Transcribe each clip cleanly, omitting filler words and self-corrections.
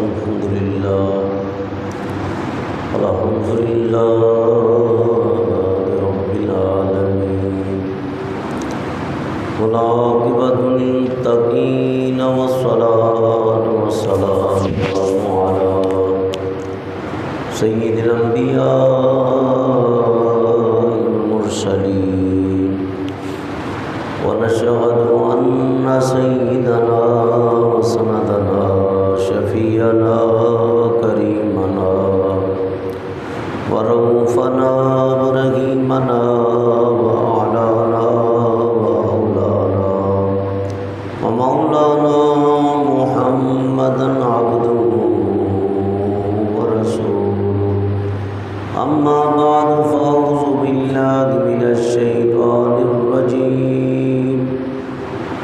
الحمد لله رب العالمين والعاقبة للمتقين والصلاة والسلام على سيد الأنبياء والمرسلين ونشهد أن سيدنا وسندنا شفيعنا وكريمنا ورؤوفنا ورحيمنا وأعلانا وأولانا ومولانا محمدا عبده ورسوله أما بعد فأعوذ بالله من الشيطان الرجيم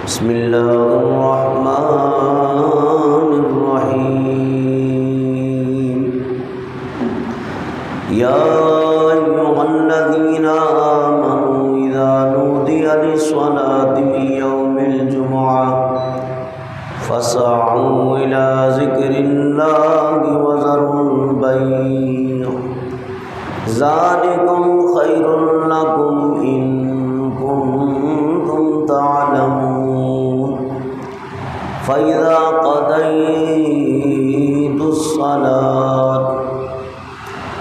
بسم الله الرحمن الرحيم يا أيها الذين آمنوا إذا نودي للصلاة من يوم الجمعة فاسعوا إلى ذكر الله وذروا البيع ذلكم خير لكم إن كنتم تعلمون فإذا قضيت الصلاة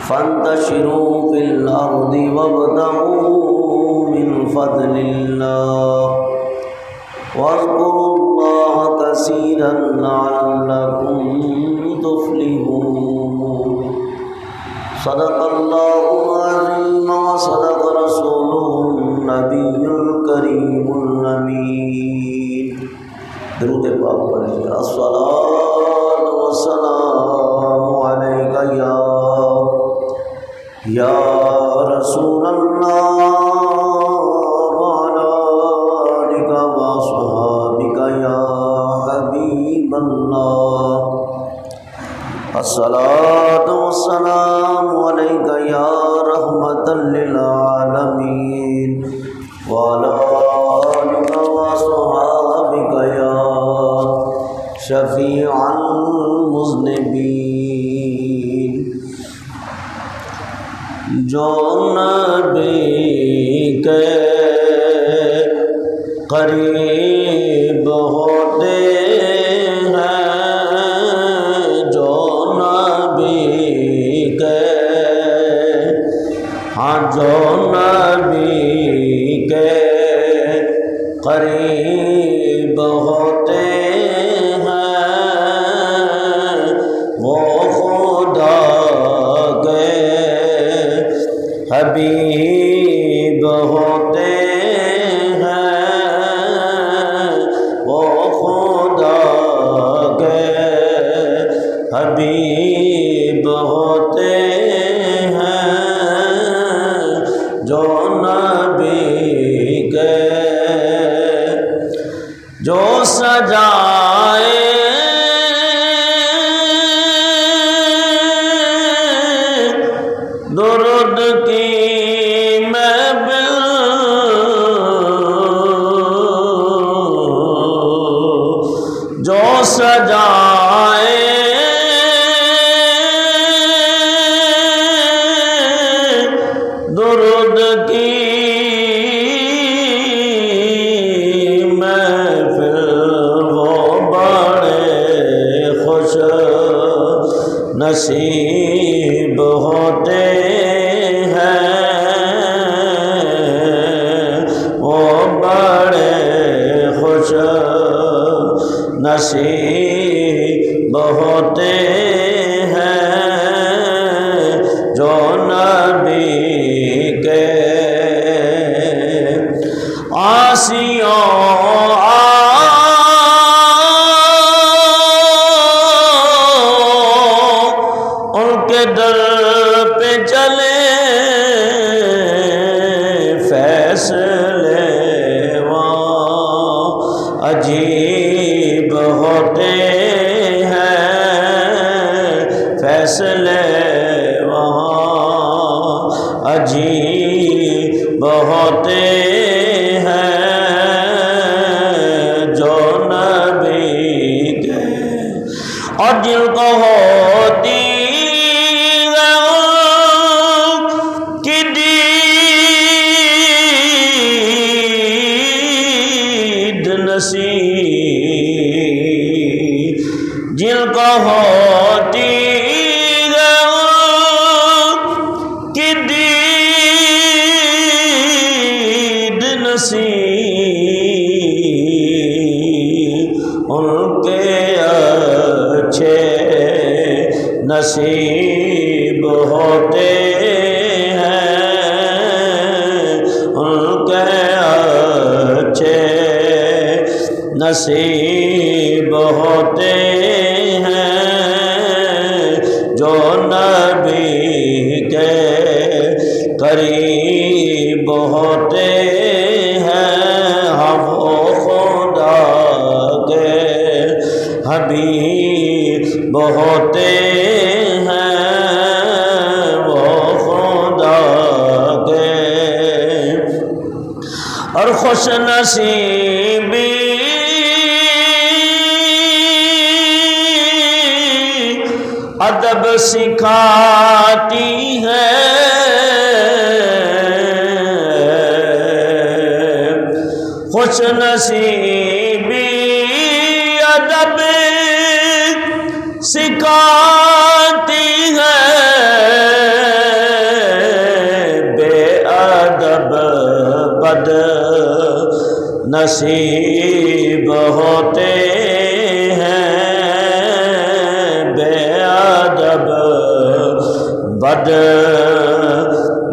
فانتشروا في الأرض وابتغوا من فضل الله واذكروا الله كثيرا لعلكم تفلحون صدق الله العظيم وصدق رسوله النبي الكريم الأمين درود پاک پڑھیے الصلاۃ والسلام علیک یا رسول اللہ وعلی آلک وصحابک یا حبیب اللہ الصلاۃ والسلام علیک یا رحمۃ للعالمین وعلی آلک وصحابک یا شفیع المذنبین جو نبی کے قریب ہوتے ہیں جو نبی کے جو نبی کے قریب ہوتے حبیب ہوتے ہیں وہ خدا کے حبیب ہوتے ہیں جو نبی کے جو سجائے درود کی محفل جو سجائے درود کی محفل وہ بڑے خوش نصیب ہوتے نصیب ہوتے ہیں جو نبی کے عاصیوں ان کے در پہ چلے فیصلے وہاں عجیب ہوتے ہیں فیصلے وہاں عجیب ہوتے ہیں نصیب ان کے اچھے نصیب ہوتے ہیں، ان کے اچھے نصیب ہوتے ہیں، جو نبی کے قریب ہوتے ہیں، ہم خدا کے حبیب ہوتے ہیں، وہ خدا کے اور خوش نصیبی ادب سکھاتی ہے، خوش نصیبی ادب سکھاتی ہے، بے ادب بد نصیب ہوتے ہیں، بے ادب بد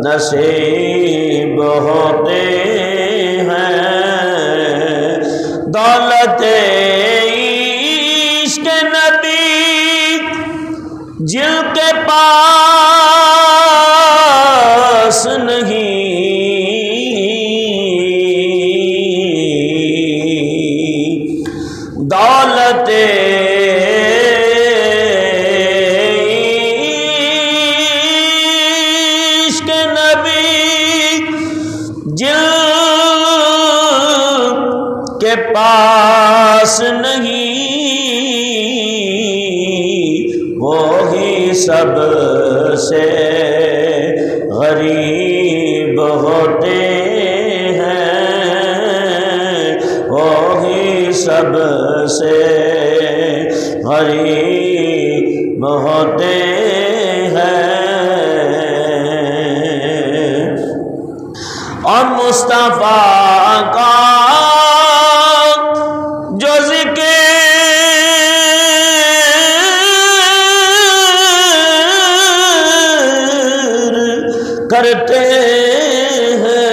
نصیب ہوتے ہیں، دولت عشق نبی جن کے پاس نہیں، دولت عشق نبی جن کے پاس نہیں، وہی سب سے غریب ہوتے ہیں، وہی سب سے غریب ہوتے ہیں، اور مصطفیٰ کا جو ذکر کرتے ہیں،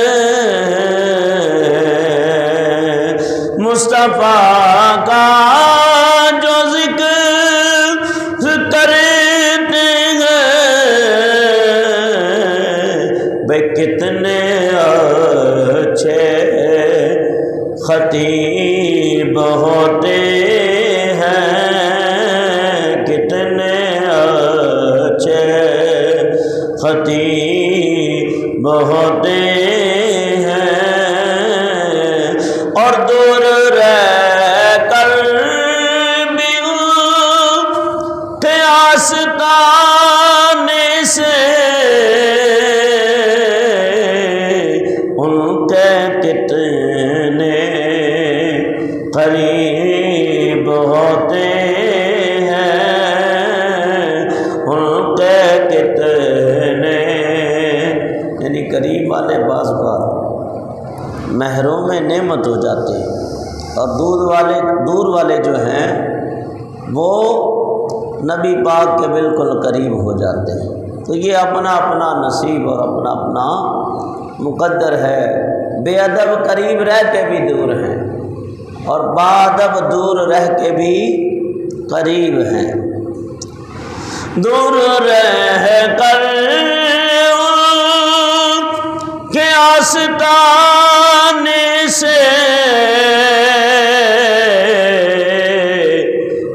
مصطفیٰ کا جو ذکر کرتے ہیں، بے کتنے اچھے خطیب ہوتے ہیں، کتنے اچھے خطیب ہوتے ہیں، اور دور رہ کر بھی ان کے آستانے سے ان کے کتنے قریب ہوتے ہیں، ان کے کتنے یعنی قریب والے بعض بار محروم نعمت ہو جاتے ہیں، اور دور والے جو ہیں وہ نبی پاک کے بالکل قریب ہو جاتے ہیں، تو یہ اپنا اپنا نصیب اور اپنا اپنا مقدر ہے، بے ادب قریب رہ کے بھی دور ہیں، اور باادب دور رہ کے بھی قریب ہیں، دور رہ کر کے آستانے سے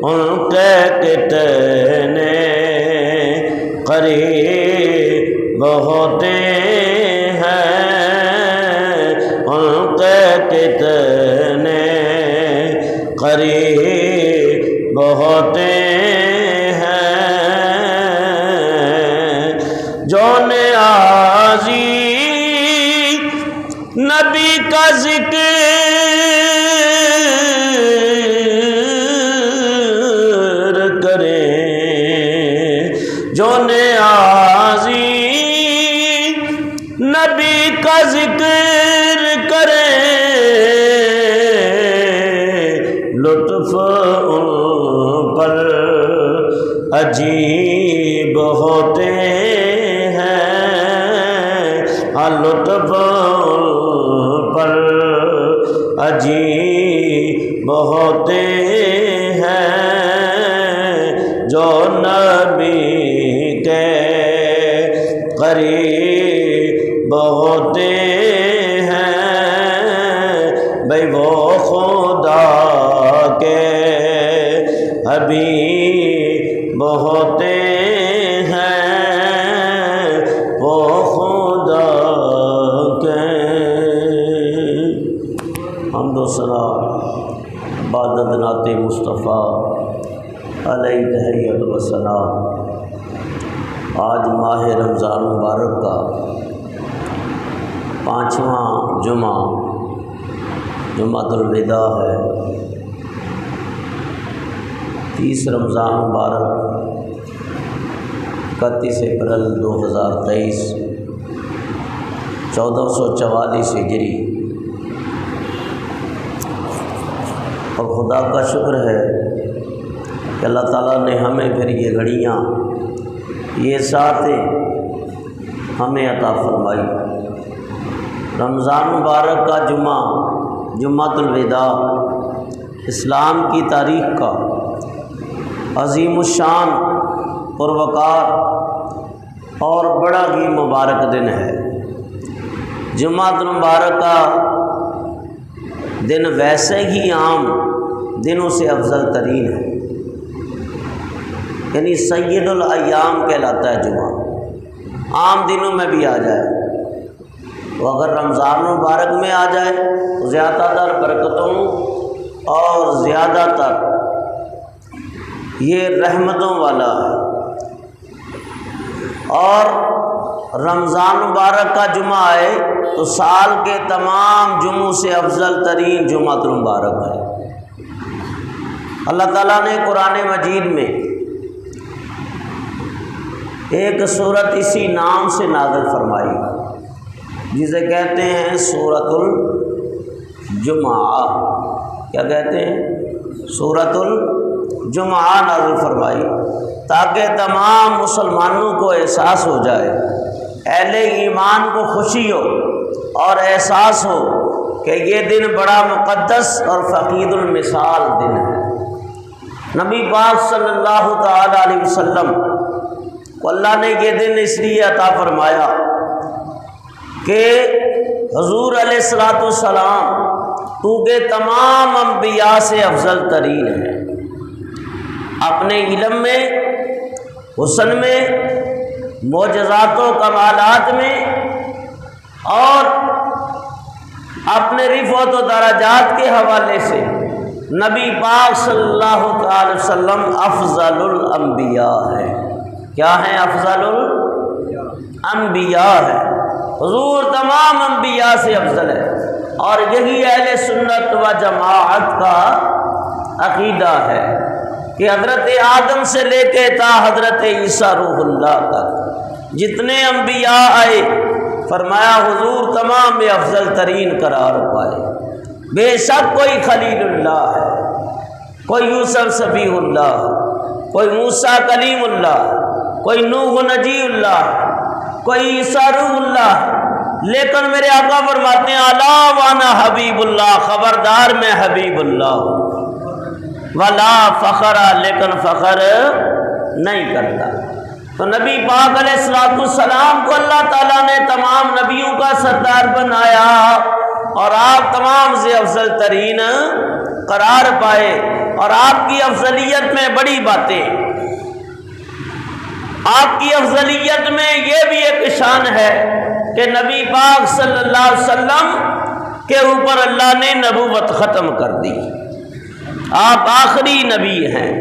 ان کے کتنے قریب ہوتے ہیں، ان کے کتنے قریب ہوتے ہیں، جو نیازی نبی کا ذکر کریں، جو نیازی نبی کا ذکر کریں، عجیب ہوتے ہیں، لطف پر عجیب ہوتے ہیں، جو نبی کے قریب ہوتے ہیں، بھئی وہ خدا کے حبیب ہوتے ہیں، وہ خدا کے۔ حمد و ثنا عبادت نعت مصطفیٰ علیہ تحیت و ثنا۔ آج ماہ رمضان مبارک کا 5واں جمعہ، جمعۃ الوداع ہے۔ 30 رمضان مبارک 31 اپریل 2023، 1444 ہجری۔ اور خدا کا شکر ہے کہ اللہ تعالیٰ نے ہمیں پھر یہ گھڑیاں، یہ ساعتیں ہمیں عطا فرمائی۔ رمضان مبارک کا جمعہ، جمعۃ الوداع، اسلام کی تاریخ کا عظیم الشان، پروقار اور بڑا ہی مبارک دن ہے۔ جمعۃ المبارک کا دن ویسے ہی عام دنوں سے افضل ترین ہے، یعنی سید الایام کہلاتا ہے جمعہ، عام دنوں میں بھی آ جائے، تو اگر رمضان مبارک میں آ جائے تو زیادہ تر برکتوں اور زیادہ تر یہ رحمتوں والا ہے۔ اور رمضان مبارک کا جمعہ آئے تو سال کے تمام جمعوں سے افضل ترین جمعۃ المبارک ہے۔ اللہ تعالیٰ نے قرآن مجید میں ایک سورت اسی نام سے نازل فرمائی، جسے کہتے ہیں سورۃ الجمعہ۔ کیا کہتے ہیں؟ سورۃ الجمعہ نازل فرمائی، تاکہ تمام مسلمانوں کو احساس ہو جائے، اہل ایمان کو خوشی ہو اور احساس ہو کہ یہ دن بڑا مقدس اور فقید المثال دن ہے۔ نبی پاک صلی اللہ تعالی علیہ وسلم کو اللہ نے یہ دن اس لیے عطا فرمایا کہ حضور علیہ الصلوۃ والسلام کیونکہ تمام انبیاء سے افضل ترین ہے، اپنے علم میں، حسن میں، معجزات و کمالات میں، اور اپنے رفعت و درجات کے حوالے سے نبی پاک صلی اللہ علیہ وسلم افضل الانبیاء ہے۔ کیا ہیں؟ افضل الانبیاء ہے، حضور تمام انبیاء سے افضل ہے۔ اور یہی اہل سنت و جماعت کا عقیدہ ہے کہ حضرت آدم سے لے کے تا حضرت عیسیٰ روح اللہ تک جتنے انبیاء آئے، فرمایا حضور تمام میں افضل ترین قرار پائے۔ بے شک کوئی خلیل اللہ ہے، کوئی یوسف صفی اللہ، کوئی موسیٰ کلیم اللہ، کوئی نوح نجی اللہ، کوئی عیسیٰ روح اللہ، لیکن میرے آقا فرماتے ہیں الا وانا حبیب اللہ، خبردار میں حبیب اللہ ہوں، ولا فخر، لیکن فخر نہیں کرتا۔ تو نبی پاک علیہ السلام کو اللہ تعالیٰ نے تمام نبیوں کا سردار بنایا اور آپ تمام سے افضل ترین قرار پائے۔ اور آپ کی افضلیت میں بڑی باتیں، آپ کی افضلیت میں یہ بھی ایک شان ہے کہ نبی پاک صلی اللہ علیہ وسلم کے اوپر اللہ نے نبوت ختم کر دی، آپ آخری نبی ہیں،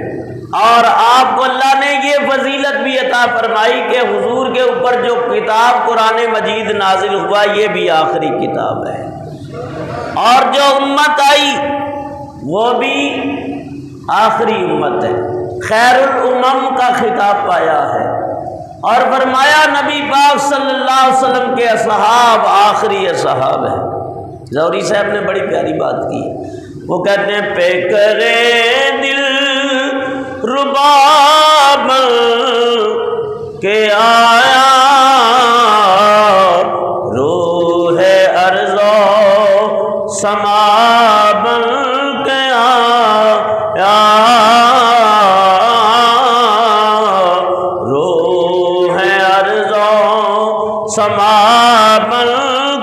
اور آپ کو اللہ نے یہ فضیلت بھی عطا فرمائی کہ حضور کے اوپر جو کتاب قرآن مجید نازل ہوا یہ بھی آخری کتاب ہے، اور جو امت آئی وہ بھی آخری امت ہے، خیر الامم کا خطاب پایا ہے۔ اور فرمایا نبی پاک صلی اللہ علیہ وسلم کے اصحاب آخری اصحاب ہیں۔ زوری صاحب نے بڑی پیاری بات کی، وہ کہتے ہیں پہ کرے دل ربا بن کے آیا، روح ارض و سما بن کے آیا، روح ارض و سما بن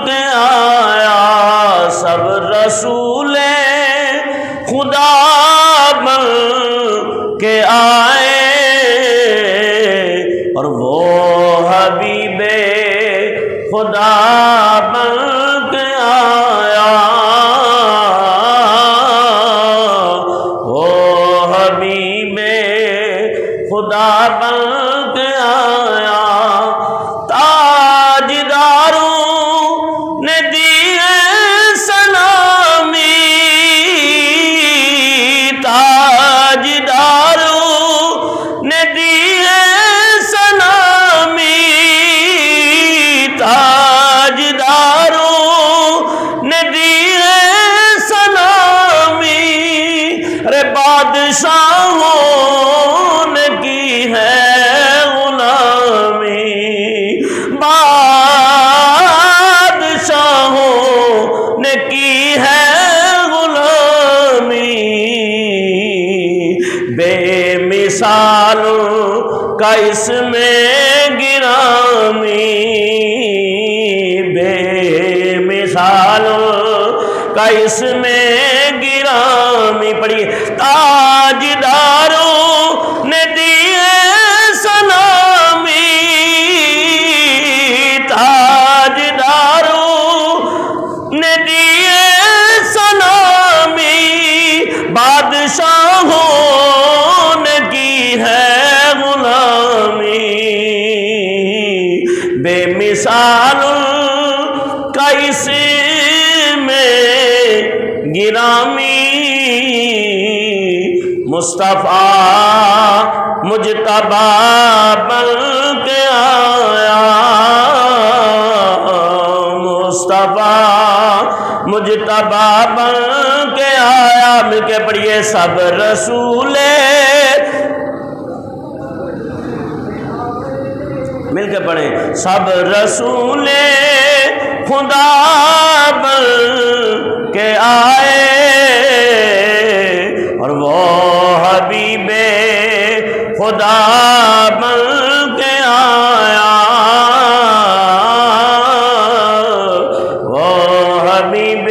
کے آیا، سب رسول خدا بن کے آئے، اور وہ حبیب خدا بن کے آیا، وہ حبیب خدا بن کے آیا، تاجداروں نے دی سلامی، تاجداروں نے دی سلامی، تاجداروں نے دی سلامی، ارے بادشاہوں نے کی ہے غلامی، بادشاہوں نے کی ہے غلامی، بے مثال کا اس میں گرامی، بے مثال کا اس میں گرامی، پڑھیے، تاجداروں نے دیے سلامی، تاجداروں نے دیے سلامی، بادشاہوں نے کی ہے غلامی، بے مثال کا اس میں گرامی، مصطفیٰ مجتبی بن کے آیا، مصطفیٰ مجتبی بن کے آیا، مل کے پڑھیے، سب رسول، مل کے پڑھیں، سب رسول خدا بن کے آئے، اور وہ حبیب خدا بن کے آیا، وہ حبیب،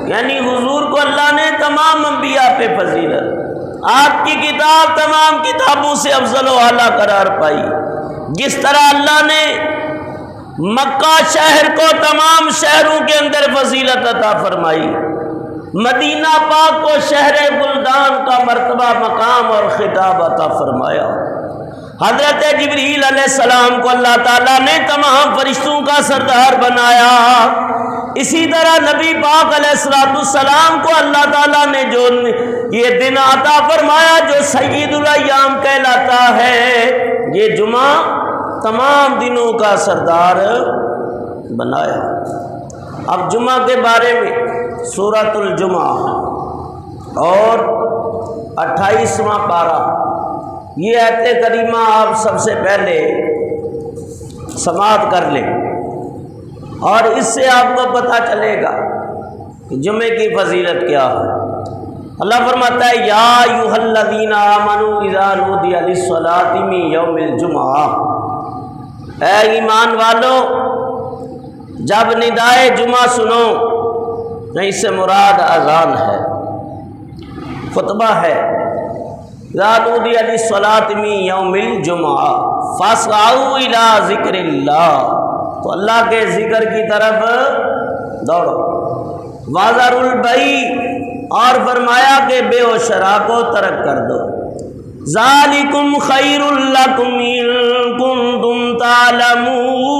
یعنی حضور کو اللہ نے تمام انبیاء پہ فضیلت، آپ کی کتاب تمام کتابوں سے افضل و اعلیٰ قرار پائی، جس طرح اللہ نے مکہ شہر کو تمام شہروں کے اندر فضیلت عطا فرمائی، مدینہ پاک کو شہر بلدان کا مرتبہ، مقام اور خطاب عطا فرمایا، حضرت جبریل علیہ السلام کو اللہ تعالیٰ نے تمام فرشتوں کا سردار بنایا، اسی طرح نبی پاک علیہ السلام کو اللہ تعالیٰ نے جو یہ دن عطا فرمایا جو سید الایام کہلاتا ہے، یہ جمعہ تمام دنوں کا سردار بنایا۔ اب جمعہ کے بارے میں سورۃ الجمعہ اور 28واں پارہ، یہ آیت کریمہ آپ سب سے پہلے سماعت کر لیں، اور اس سے آپ کو پتہ چلے گا کہ جمعے کی فضیلت کیا ہے۔ اللہ فرماتا ہے، یا ایھا الذین آمنوا اذا نودی للصلاۃ من یوم الجمعہ، اے ایمان والو جب ندائے جمعہ سنو، نہیں اس سے مراد اذان ہے، خطبہ ہے، اذا نودی للصلاۃ من یوم الجمعہ فاسعوا الی ذکر اللہ، تو اللہ کے ذکر کی طرف دوڑو، وذروا البیع، اور فرمایا کہ بے و شرع کو ترک کر دو، ذالکم خیر لکم ان کنتم تعلمون،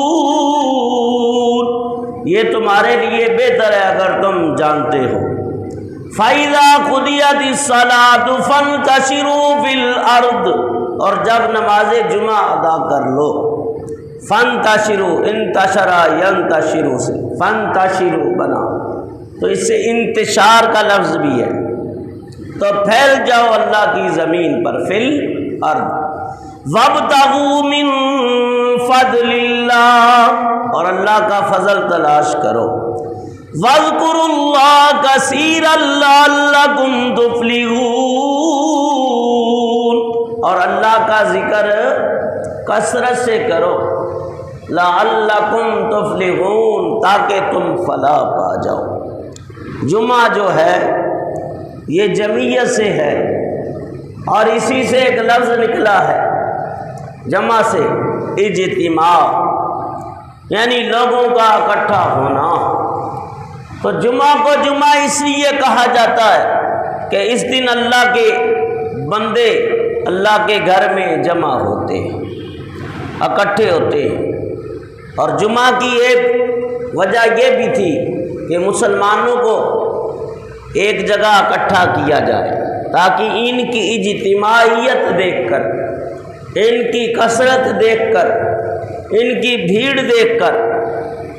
یہ تمہارے لیے بہتر ہے اگر تم جانتے ہو، فَإِذَا قُضِيَتِ الصَّلَاةُ فَانْتَشِرُوا فِي الْأَرْضِ، اور جب نماز جمعہ ادا کر لو، فَانْتَشِرُوا، انتشرا ينتشروا سے فَانْتَشِرُوا بنا، تو اس سے انتشار کا لفظ بھی ہے، تو پھیل جاؤ اللہ کی زمین پر فی الارض، وابتغوا من فضل اللہ، اور اللہ کا فضل تلاش کرو، واذکروا اللہ کثیرا لعلکم تفلحون، اور اللہ کا ذکر کثرت سے کرو، لعلکم تفلحون، تاکہ تم فلاح پا جاؤ۔ جمعہ جو ہے یہ جمعیت سے ہے، اور اسی سے ایک لفظ نکلا ہے جمع سے، اجتماع، یعنی لوگوں کا اکٹھا ہونا۔ تو جمعہ کو جمعہ اس لیے کہا جاتا ہے کہ اس دن اللہ کے بندے اللہ کے گھر میں جمع ہوتے ہیں، اکٹھے ہوتے ہیں۔ اور جمعہ کی ایک وجہ یہ بھی تھی کہ مسلمانوں کو ایک جگہ اکٹھا کیا جائے، تاکہ ان کی اجتماعیت دیکھ کر، ان کی کثرت دیکھ کر، ان کی بھیڑ دیکھ کر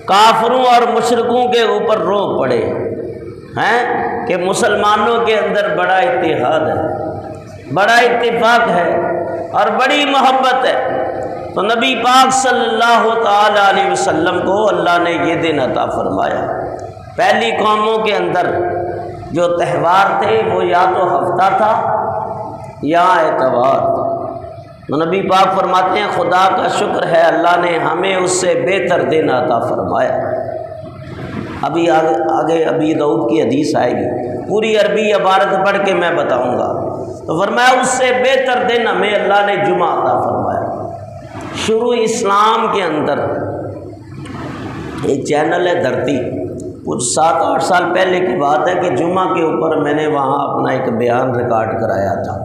کافروں اور مشرکوں کے اوپر رو پڑے ہیں کہ مسلمانوں کے اندر بڑا اتحاد ہے، بڑا اتفاق ہے اور بڑی محبت ہے۔ تو نبی پاک صلی اللہ تعالی علیہ وسلم کو اللہ نے یہ دن عطا فرمایا۔ پہلی قوموں کے اندر جو تہوار تھے وہ یا تو ہفتہ تھا یا اتوار تھا۔ تو نبی پاک فرماتے ہیں خدا کا شکر ہے اللہ نے ہمیں اس سے بہتر دن عطا فرمایا۔ ابھی آگے ابی داؤد کی حدیث آئے گی، پوری عربی عبارت پڑھ کے میں بتاؤں گا۔ تو فرمایا اس سے بہتر دن ہمیں اللہ نے جمعہ عطا فرمایا۔ شروع اسلام کے اندر ایک چینل ہے دھرتی، کچھ 7-8 سال پہلے کی بات ہے کہ جمعہ کے اوپر میں نے وہاں اپنا ایک بیان ریکارڈ کرایا تھا،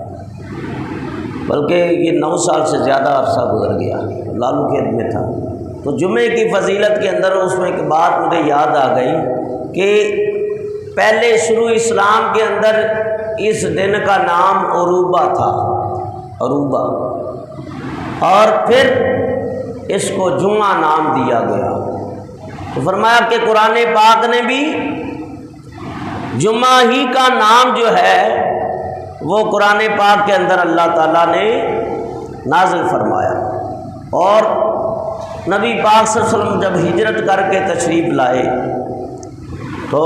بلکہ یہ 9 سال سے زیادہ عرصہ گزر گیا، لالو کھیت میں تھا۔ تو جمعے کی فضیلت کے اندر اس میں ایک بات مجھے یاد آ گئی کہ پہلے شروع اسلام کے اندر اس دن کا نام عروبہ تھا، عروبہ، اور پھر اس کو جمعہ نام دیا گیا۔ تو فرمایا کہ قرآن پاک نے بھی جمعہ ہی کا نام جو ہے وہ قرآن پاک کے اندر اللہ تعالیٰ نے نازل فرمایا۔ اور نبی پاک صلی اللہ علیہ وسلم جب ہجرت کر کے تشریف لائے تو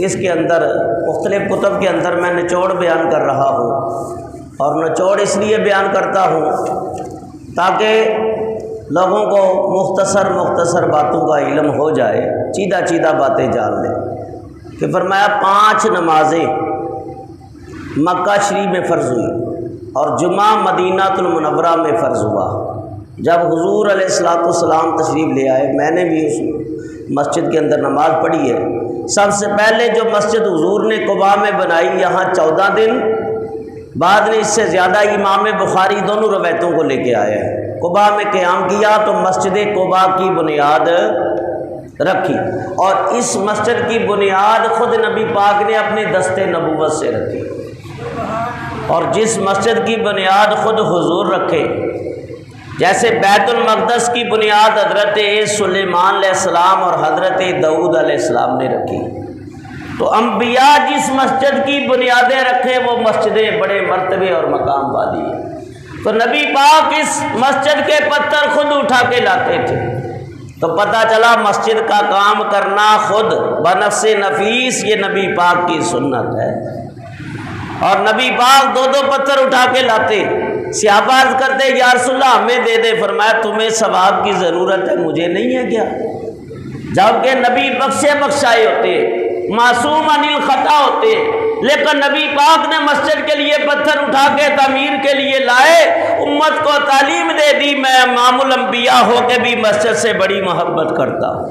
اس کے اندر مختلف کتب کے اندر میں نچوڑ بیان کر رہا ہوں، اور نچوڑ اس لیے بیان کرتا ہوں تاکہ لوگوں کو مختصر باتوں کا علم ہو جائے، چیدہ باتیں جان لیں۔ کہ فرمایا 5 نمازیں مکہ شریف میں فرض ہوئی اور جمعہ مدینہ المنورہ میں فرض ہوا۔ جب حضور علیہ الصلوۃ والسلام تشریف لے آئے، میں نے بھی اس مسجد کے اندر نماز پڑھی ہے۔ سب سے پہلے جو مسجد حضور نے قباء میں بنائی، یہاں 14 دن، بعد میں اس سے زیادہ امام بخاری دونوں روایتوں کو لے کے آئے ہیں۔ قباء میں قیام کیا تو مسجد قباء کی بنیاد رکھی، اور اس مسجد کی بنیاد خود نبی پاک نے اپنے دست نبوت سے رکھی، اور جس مسجد کی بنیاد خود حضور رکھے، جیسے بیت المقدس کی بنیاد حضرت سلیمان علیہ السلام اور حضرت داؤد علیہ السلام نے رکھی، تو انبیاء جس مسجد کی بنیادیں رکھیں وہ مسجدیں بڑے مرتبے اور مقام والی ہیں۔ تو نبی پاک اس مسجد کے پتھر خود اٹھا کے لاتے تھے، تو پتہ چلا مسجد کا کام کرنا خود بنفس نفیس یہ نبی پاک کی سنت ہے۔ اور نبی پاک 2 پتھر اٹھا کے لاتے، صحابہ عرض کرتے یا رسول اللہ ہمیں دے دے، فرمایا تمہیں ثواب کی ضرورت ہے، مجھے نہیں ہے کیا؟ جبکہ نبی بخشائے ہوتے، معصوم عن الخطا ہوتے، لیکن نبی پاک نے مسجد کے لیے پتھر اٹھا کے تعمیر کے لیے لائے، امت کو تعلیم دے دی میں امام الانبیاء ہو کے بھی مسجد سے بڑی محبت کرتا ہوں۔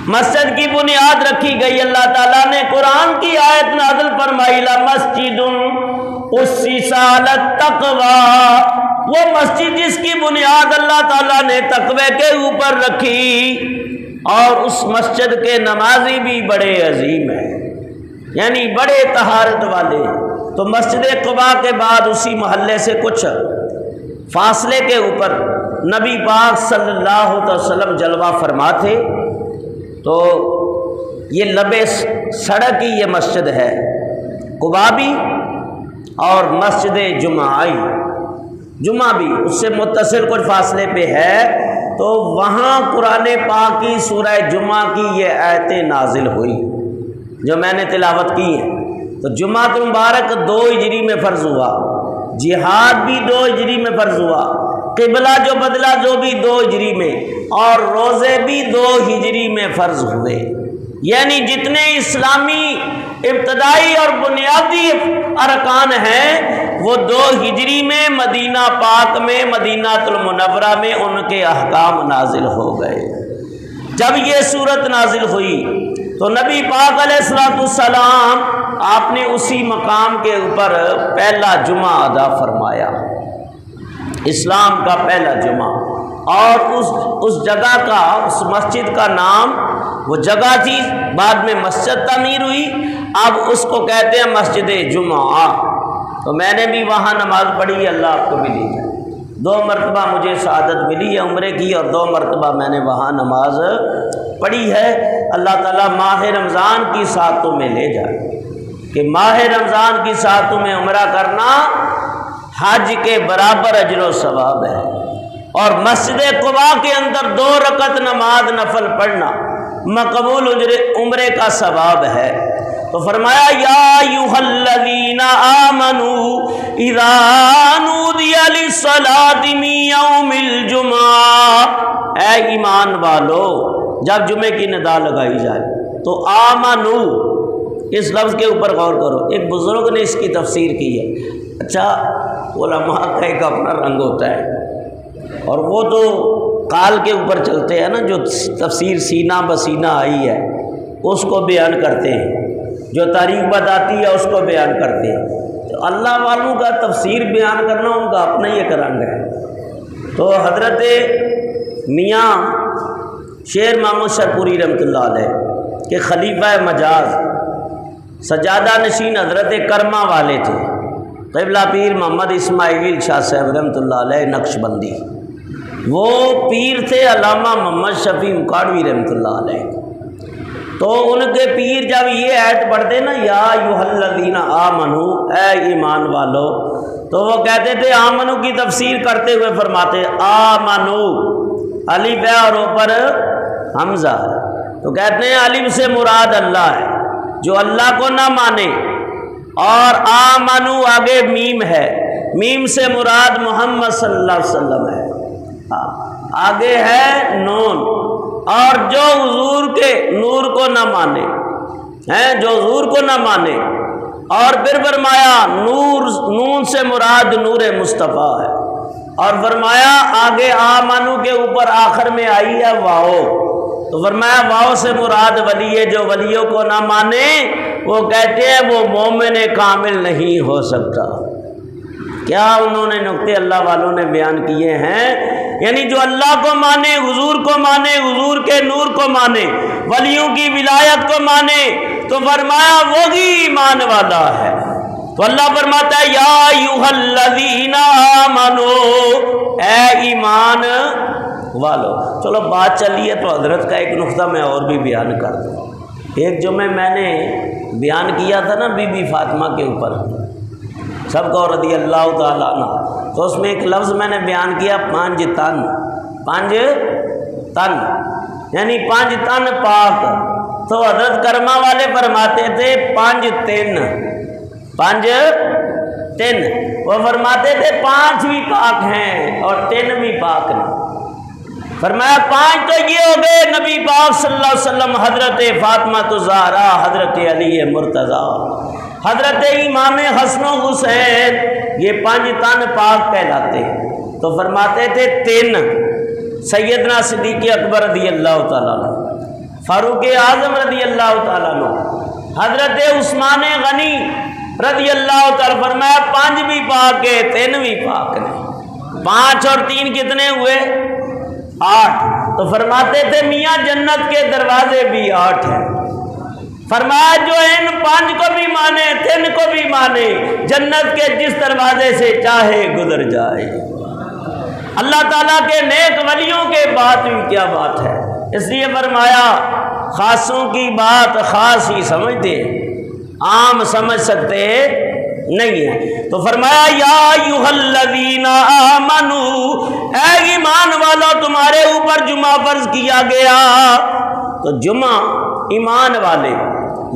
مسجد کی بنیاد رکھی گئی، اللہ تعالیٰ نے قرآن کی آیت نازل فرمائی لَمَسْجِدٌ أُسِّسَ عَلَى التَّقْوَىٰ، وہ مسجد جس کی بنیاد اللہ تعالیٰ نے تقوی کے اوپر رکھی، اور اس مسجد کے نمازی بھی بڑے عظیم ہیں، یعنی بڑے طہارت والے۔ تو مسجد قباء کے بعد اسی محلے سے کچھ فاصلے کے اوپر نبی پاک صلی اللہ علیہ وسلم جلوہ فرما تھے، تو یہ لبے سڑک کی یہ مسجد ہے، قباء بھی اور مسجد جمعہ بھی اس سے متصل کچھ فاصلے پہ ہے، تو وہاں قرآن پاک کی سورہ جمعہ کی یہ آیتیں نازل ہوئی جو میں نے تلاوت کی ہیں۔ تو جمعہ مبارک 2 ہجری میں فرض ہوا، جہاد بھی 2 ہجری میں فرض ہوا، قبلہ جو بدلا جو بھی 2 ہجری میں، اور روزے بھی 2 ہجری میں فرض ہوئے۔ یعنی جتنے اسلامی ابتدائی اور بنیادی ارکان ہیں وہ 2 ہجری میں مدینہ پاک میں مدینہ المنورہ میں ان کے احکام نازل ہو گئے۔ جب یہ صورت نازل ہوئی تو نبی پاک علیہ الصلوۃ والسلام آپ نے اسی مقام کے اوپر پہلا جمعہ ادا فرمایا، اسلام کا پہلا جمعہ، اور اس جگہ کا، اس مسجد کا نام، وہ جگہ تھی بعد میں مسجد تعمیر ہوئی، اب اس کو کہتے ہیں مسجد جمعہ۔ تو میں نے بھی وہاں نماز پڑھی، اللہ آپ کو ملی ہے، 2 مرتبہ مجھے سعادت ملی ہے عمرے کی، اور 2 مرتبہ میں نے وہاں نماز پڑھی ہے۔ اللہ تعالیٰ ماہ رمضان کی ساعتوں میں لے جائے کہ ماہ رمضان کی ساعتوں میں عمرہ کرنا حج کے برابر اجر و ثواب ہے، اور مسجد قباء کے اندر 2 رکعت نماز نفل پڑھنا مقبول عمرے کا ثواب ہے۔ تو فرمایا یا ایھا الذین آمنوا اذا نودی للصلاۃ من یوم الجمعہ، اے ایمان والو جب جمعے کی ندا لگائی جائے تو آمنو، اس لفظ کے اوپر غور کرو، ایک بزرگ نے اس کی تفسیر کی ہے۔ اچھا علماء کا ایک اپنا رنگ ہوتا ہے، اور وہ تو قال کے اوپر چلتے ہیں نا، جو تفسیر سینہ بسینہ آئی ہے اس کو بیان کرتے ہیں، جو تاریخ بتاتی ہے اس کو بیان کرتے ہیں۔ تو اللہ والوں کا تفسیر بیان کرنا ان کا اپنا ہی ایک رنگ ہے۔ تو حضرت میاں شیر محمد شرپوری رحمۃ اللہ علیہ کہ خلیفہ مجاز سجادہ نشین حضرت کرما والے تھے، قبلہ پیر محمد اسماعیل شاہ صاحب رحمۃ اللہ علیہ نقشبندی، وہ پیر تھے علامہ محمد شفیع مکاڑوی رحمۃ اللہ علیہ۔ تو ان کے پیر جب یہ آیت پڑھتے نا یا ایھا الذین آمنوا، اے ایمان والو، تو وہ کہتے تھے آمنو کی تفسیر کرتے ہوئے فرماتے آمنو، الف ہے اور اوپر حمزہ، تو کہتے ہیں الف سے مراد اللہ ہے، جو اللہ کو نہ مانے، اور آمنو آگے میم ہے، میم سے مراد محمد صلی اللہ علیہ وسلم ہے، آگے ہے نون، اور جو حضور کے نور کو نہ مانے ہیں، جو حضور کو نہ مانے، اور پھر فرمایا نور، نون سے مراد نور مصطفیٰ ہے، اور فرمایا آگے آمنو کے اوپر آخر میں آئی ہے واؤ، تو فرمایا واؤ سے مراد ولی ہے، جو ولیوں کو نہ مانے وہ کہتے ہیں وہ مومن کامل نہیں ہو سکتا۔ کیا انہوں نے نقطے اللہ والوں نے بیان کیے ہیں، یعنی جو اللہ کو مانے، حضور کو مانے، حضور کے نور کو مانے، ولیوں کی ولایت کو مانے، تو فرمایا وہی ایمان والا ہے۔ تو اللہ فرماتا ہے یا ایھا الذین آمنوا، اے ایمان والو۔ چلو بات چلی ہے تو حضرت کا ایک نقطہ میں اور بھی بیان کر دوں۔ ایک جمعہ میں نے بیان کیا تھا نا بی بی فاطمہ کے اوپر، سب کو رضی اللہ تعالیٰ عنہ، تو اس میں ایک لفظ میں نے بیان کیا 5 تن، 5 تن یعنی 5 تن پاک۔ تو حضرت کرما والے فرماتے تھے 5 تن، 5 تن، وہ فرماتے تھے 5 بھی پاک ہیں اور 3 بھی پاک ہیں۔ فرمایا 5 تو یہ ہو گئے نبی پاک صلی اللہ علیہ وسلم، حضرت فاطمہ زہرا، حضرت علی مرتضیٰ، حضرت امام حسن و حسین، یہ 5 تن پاک کہلاتے ہیں۔ تو فرماتے تھے 3 سیدنا صدیق اکبر رضی اللہ تعالیٰ عنہ، فاروق اعظم رضی اللہ تعالیٰ عنہ، حضرت عثمان غنی رضی اللہ تعالیٰ، فرمایا 5 بھی پاک ہے 3 بھی پاک ہیں۔ 5 اور 3 کتنے ہوئے؟ 8۔ تو فرماتے تھے میاں جنت کے دروازے بھی 8 ہیں۔ فرمایا جو ان 5 کو بھی مانے 3 کو بھی مانے، جنت کے جس دروازے سے چاہے گزر جائے۔ اللہ تعالیٰ کے نیک ولیوں کے بات بھی کیا بات ہے، اس لیے فرمایا خاصوں کی بات خاص ہی سمجھتے ہیں، عام سمجھ سکتے نہیں ہے۔ تو فرمایا یا ایھا الذین آمنوا، اے ایمان والو تمہارے اوپر جمعہ فرض کیا گیا۔ تو جمعہ ایمان والے،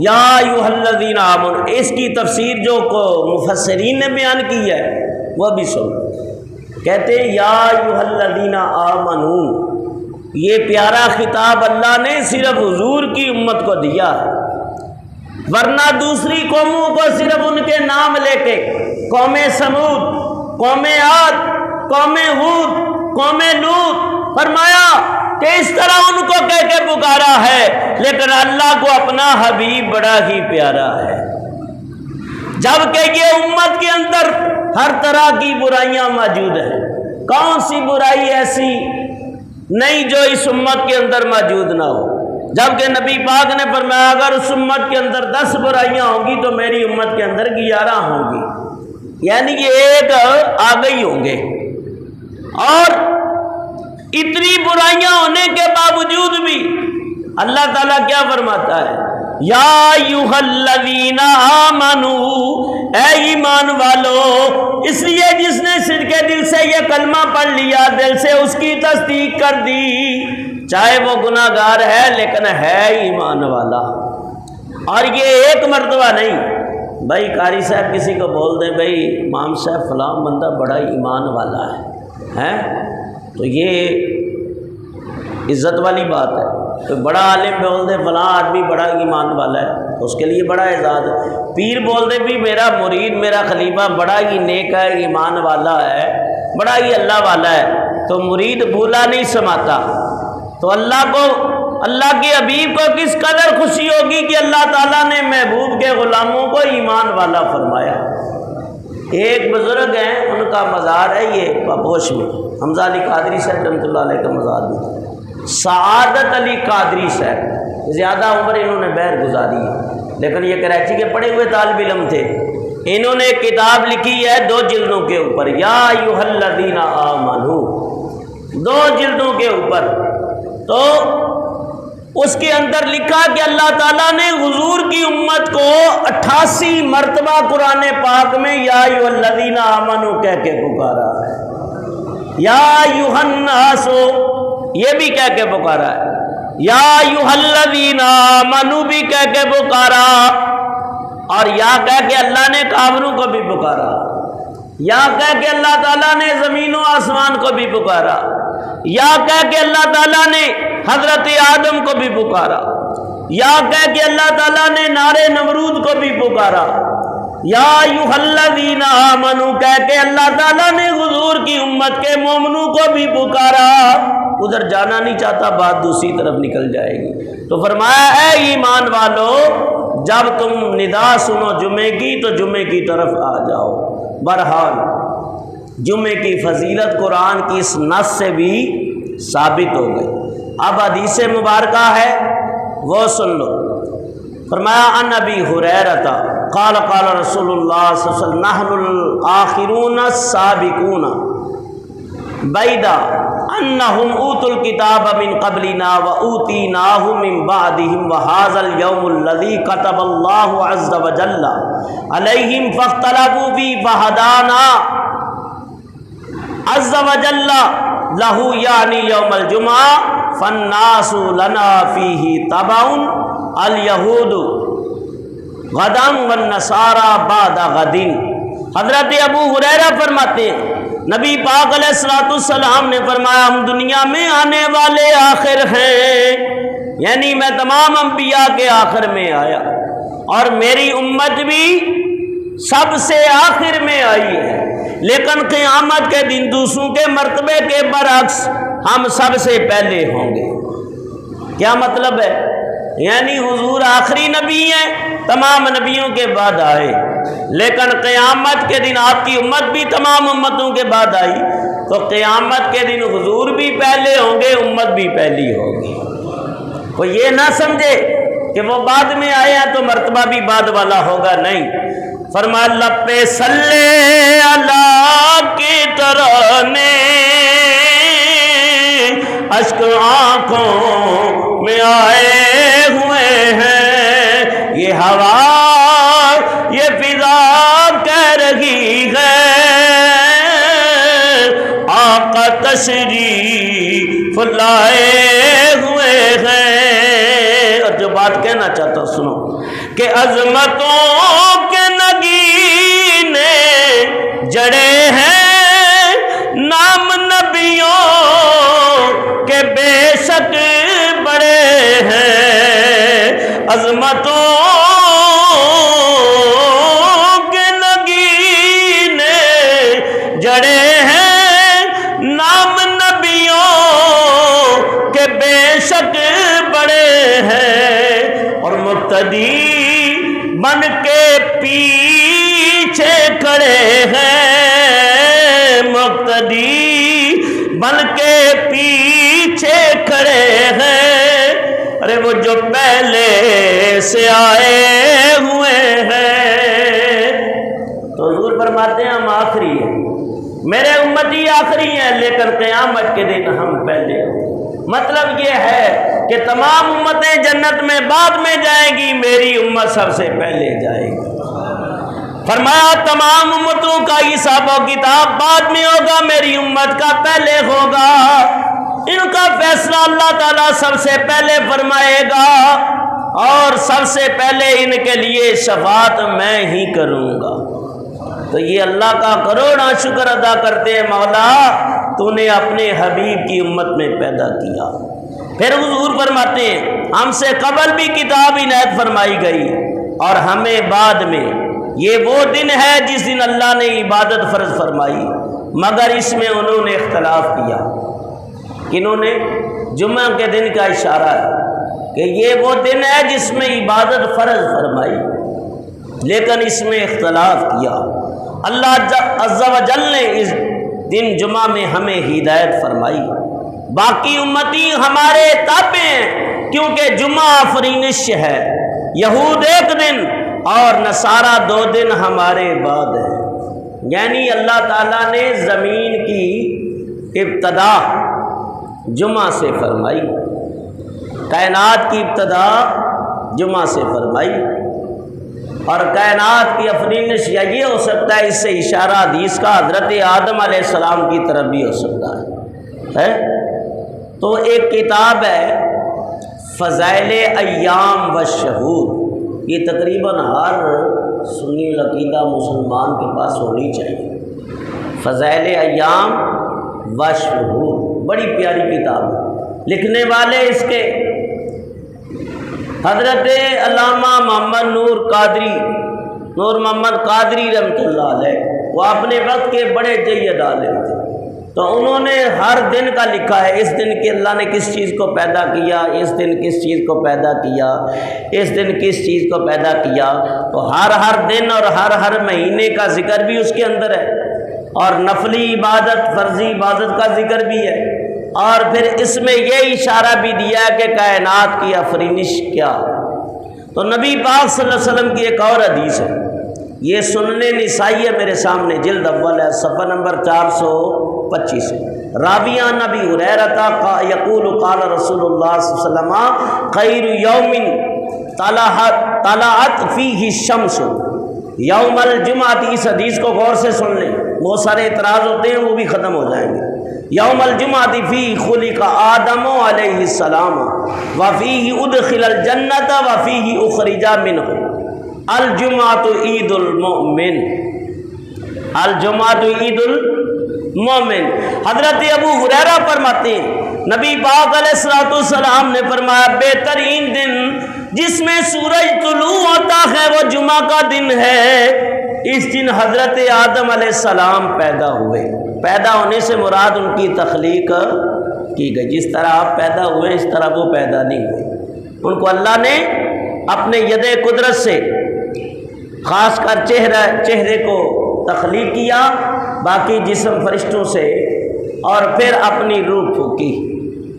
یا ایھا الذین آمنوا، اس کی تفسیر جو مفسرین نے بیان کی ہے وہ بھی سن۔ کہتے ہیں یا ایھا الذین آمنوا، یہ پیارا خطاب اللہ نے صرف حضور کی امت کو دیا ہے، ورنہ دوسری قوموں کو صرف ان کے نام لے کے، قوم سمود، قوم عاد، قوم ہود، قوم لوط، فرمایا کہ اس طرح ان کو کہہ کے پکارا ہے، لیکن اللہ کو اپنا حبیب بڑا ہی پیارا ہے، جبکہ یہ امت کے اندر ہر طرح کی برائیاں موجود ہیں۔ کون سی برائی ایسی نہیں جو اس امت کے اندر موجود نہ ہو، جبکہ نبی پاک نے فرمایا اگر اس امت کے اندر 10 برائیاں ہوں گی تو میری امت کے اندر 11 ہوں گی، یعنی کہ ایک آگے ہی ہوں گے۔ اور اتنی برائیاں ہونے کے باوجود بھی اللہ تعالیٰ کیا فرماتا ہے؟ یا ایھا الذین آمنوا، اے ایمان والو، اس لیے جس نے صدقے دل سے یہ کلمہ پڑھ لیا، دل سے اس کی تصدیق کر دی، چاہے وہ گناہ گار ہے لیکن ہے ایمان والا۔ اور یہ ایک مرتبہ نہیں، بھائی قاری صاحب کسی کو بول دیں بھائی امام صاحب فلاں بندہ بڑا ایمان والا ہے، تو یہ عزت والی بات ہے۔ تو بڑا عالم بول دے فلاں آدمی بڑا ایمان والا ہے، تو اس کے لیے بڑا اعزاز ہے۔ پیر بول دے بھی میرا مرید، میرا خلیفہ بڑا ہی نیک ہے، ایمان والا ہے، بڑا ہی اللہ والا ہے، تو مرید بھولا نہیں سماتا۔ تو اللہ کو، اللہ کے حبیب کو کس قدر خوشی ہوگی کہ اللہ تعالیٰ نے محبوب کے غلاموں کو ایمان والا فرمایا۔ ایک بزرگ ہیں، ان کا مزار ہے یہ پاپوش میں، حمزہ علی قادری صاحب رحمۃ اللہ علیہ کا مزار بھی، سعادت علی قادری صاحب، زیادہ عمر انہوں نے بہر گزاری ہے، لیکن یہ کراچی کے پڑھے ہوئے طالب علم تھے۔ انہوں نے ایک کتاب لکھی ہے 2 جلدوں کے اوپر، یا ایھا الذین آمنوا، 2 جلدوں کے اوپر۔ تو اس کے اندر لکھا کہ اللہ تعالیٰ نے حضور کی امت کو 88 مرتبہ قرآن پاک میں یا ایھا الذین آمنوا کہہ کے پکارا ہے، یا ایھا الناس یہ بھی کہہ کے پکارا ہے، یا ایھا الذین آمنوا بھی کہہ کے پکارا، اور یا کہہ کے اللہ نے کافروں کو بھی پکارا، یا کہہ کے اللہ تعالیٰ نے زمین و آسمان کو بھی پکارا، یا کہہ کے اللہ تعالیٰ نے حضرت آدم کو بھی پکارا، یا کہہ کے اللہ تعالیٰ نے نار نمرود کو بھی پکارا، یا ایھا الذین آمنوا کہہ کے اللہ تعالیٰ نے حضور کی امت کے مومنوں کو بھی پکارا۔ ادھر جانا نہیں چاہتا، بات دوسری طرف نکل جائے گی۔ تو فرمایا اے ایمان والو، جب تم ندا سنو جمعے کی تو جمعے کی طرف آ جاؤ۔ بہرحال جمعے کی فضیلت قرآن کی اس نص سے بھی ثابت ہو گئی۔ اب حدیث مبارکہ ہے وہ سن لو۔ فرمایا ان ابی ہریرہ قال قال رسول اللہ صلی اللہ علیہ وسلم نحن الآخرون السابقون بعیدا انہم اوتوا الکتاب من قبلنا واوتیناہ من بعدہم وہذا اليوم الذی کتب اللہ عز وجل علیہم فاختلفوا فیہ فہدانا عز وجل لہ یعنی یوم الجمعہ فالناس لنا فیہ تبع الیہود غدا والنصارى بعد غد۔ حضرت ابو ہریرہ فرماتے ہیں نبی پاک علیہ الصلوۃ والسلام نے فرمایا ہم دنیا میں آنے والے آخر ہیں، یعنی میں تمام انبیاء کے آخر میں آیا اور میری امت بھی سب سے آخر میں آئی ہے، لیکن قیامت کے دن دوسروں کے مرتبے کے برعکس ہم سب سے پہلے ہوں گے۔ کیا مطلب ہے؟ یعنی حضور آخری نبی ہیں، تمام نبیوں کے بعد آئے، لیکن قیامت کے دن آپ کی امت بھی تمام امتوں کے بعد آئی، تو قیامت کے دن حضور بھی پہلے ہوں گے، امت بھی پہلی ہوگی۔ وہ یہ نہ سمجھے کہ وہ بعد میں آئے ہیں تو مرتبہ بھی بعد والا ہوگا، نہیں۔ فرمایا لب پہ صلی اللہ کی طرح نے اشک آنکھوں میں آئے ہوئے ہیں، یہ ہوا سنو کہ عظمتوں کے نگینے جڑے ہیں نام نبیوں کے بے شک بڑے ہیں عظمتوں کے نگینے جڑے ہیں نام نبیوں کے بے شک بڑے ہیں اور مقتدی بن کے پیچھے کھڑے ہیں مقتدی بن کے پیچھے کھڑے ہیں ارے وہ جو پہلے سے آئے ہوئے ہیں تو حضور فرماتے ہیں ہم آخری ہیں میرے امتی آخری ہیں لیکن قیامت کے دن ہم پہلے ہیں مطلب یہ ہے کہ تمام امتیں جنت میں بعد میں جائیں گی میری امت سب سے پہلے جائے گی فرمایا تمام امتوں کا حساب و کتاب بعد میں ہوگا میری امت کا پہلے ہوگا ان کا فیصلہ اللہ تعالیٰ سب سے پہلے فرمائے گا اور سب سے پہلے ان کے لیے شفاعت میں ہی کروں گا تو یہ اللہ کا کروڑاں شکر ادا کرتے ہیں مولا تو نے اپنے حبیب کی امت میں پیدا کیا پھر حضور فرماتے ہیں ہم سے قبل بھی کتاب عنایت فرمائی گئی اور ہمیں بعد میں یہ وہ دن ہے جس دن اللہ نے عبادت فرض فرمائی مگر اس میں انہوں نے اختلاف کیا کنہوں نے جمعہ کے دن کا اشارہ ہے کہ یہ وہ دن ہے جس میں عبادت فرض فرمائی لیکن اس میں اختلاف کیا اللہ عز و جل نے اس دن جمعہ میں ہمیں ہدایت فرمائی باقی امتی ہمارے تابع ہیں کیونکہ جمعہ آفرینش ہے یہود ایک دن اور نصارہ 2 دن ہمارے بعد ہیں یعنی اللہ تعالیٰ نے زمین کی ابتدا جمعہ سے فرمائی کائنات کی ابتدا جمعہ سے فرمائی اور کائنات کی افرینش یا یہ ہو سکتا ہے اس سے اشارہ حدیث کا حضرت آدم علیہ السلام کی طرف بھی ہو سکتا ہے تو ایک کتاب ہے فضائل ایام و شہور یہ تقریباً ہر سنی العقیدہ مسلمان کے پاس ہونی چاہیے فضائل ایام و شہور بڑی پیاری کتاب لکھنے والے اس کے حضرت علامہ محمد نور محمد قادری رحمۃ اللہ علیہ وہ اپنے وقت کے بڑے جید عالم تھے تو انہوں نے ہر دن کا لکھا ہے اس دن کے اللہ نے کس چیز کو پیدا کیا اس دن کس چیز کو پیدا کیا اس دن کس چیز کو پیدا کیا تو ہر دن اور ہر مہینے کا ذکر بھی اس کے اندر ہے اور نفلی عبادت فرضی عبادت کا ذکر بھی ہے اور پھر اس میں یہ اشارہ بھی دیا ہے کہ کائنات کی افرینش کیا تو نبی پاک صلی اللہ علیہ وسلم کی ایک اور حدیث ہے یہ سننے نسائی ہے میرے سامنے جلد اول ہے صفحہ نمبر 425 راویہ نبی ہریرہ یقول قال رسول اللہ صلی اللہ علیہ وسلم خیر یوم طلعت فیہ الشمس یوم الجمعہ اس حدیث کو غور سے سن لیں بہت سارے اعتراض ہوتے ہیں وہ بھی ختم ہو جائیں گے یوم الجمعہ فی خلق آدم علیہ السلام وفیہ ادخل الجنت وفیہ اخرج منہ الجمعۃ عید المؤمن الجمعۃ عید المؤمن حضرت ابو ہریرہ فرماتے ہیں نبی پاک علیہ السلام نے فرمایا بہترین دن جس میں سورج طلوع ہوتا ہے وہ جمعہ کا دن ہے اس دن حضرت آدم علیہ السلام پیدا ہوئے پیدا ہونے سے مراد ان کی تخلیق کی گئی جس طرح آپ پیدا ہوئے اس طرح وہ پیدا نہیں ہوئے ان کو اللہ نے اپنے ید قدرت سے خاص کر چہرے کو تخلیق کیا باقی جسم فرشتوں سے اور پھر اپنی روح پھونکی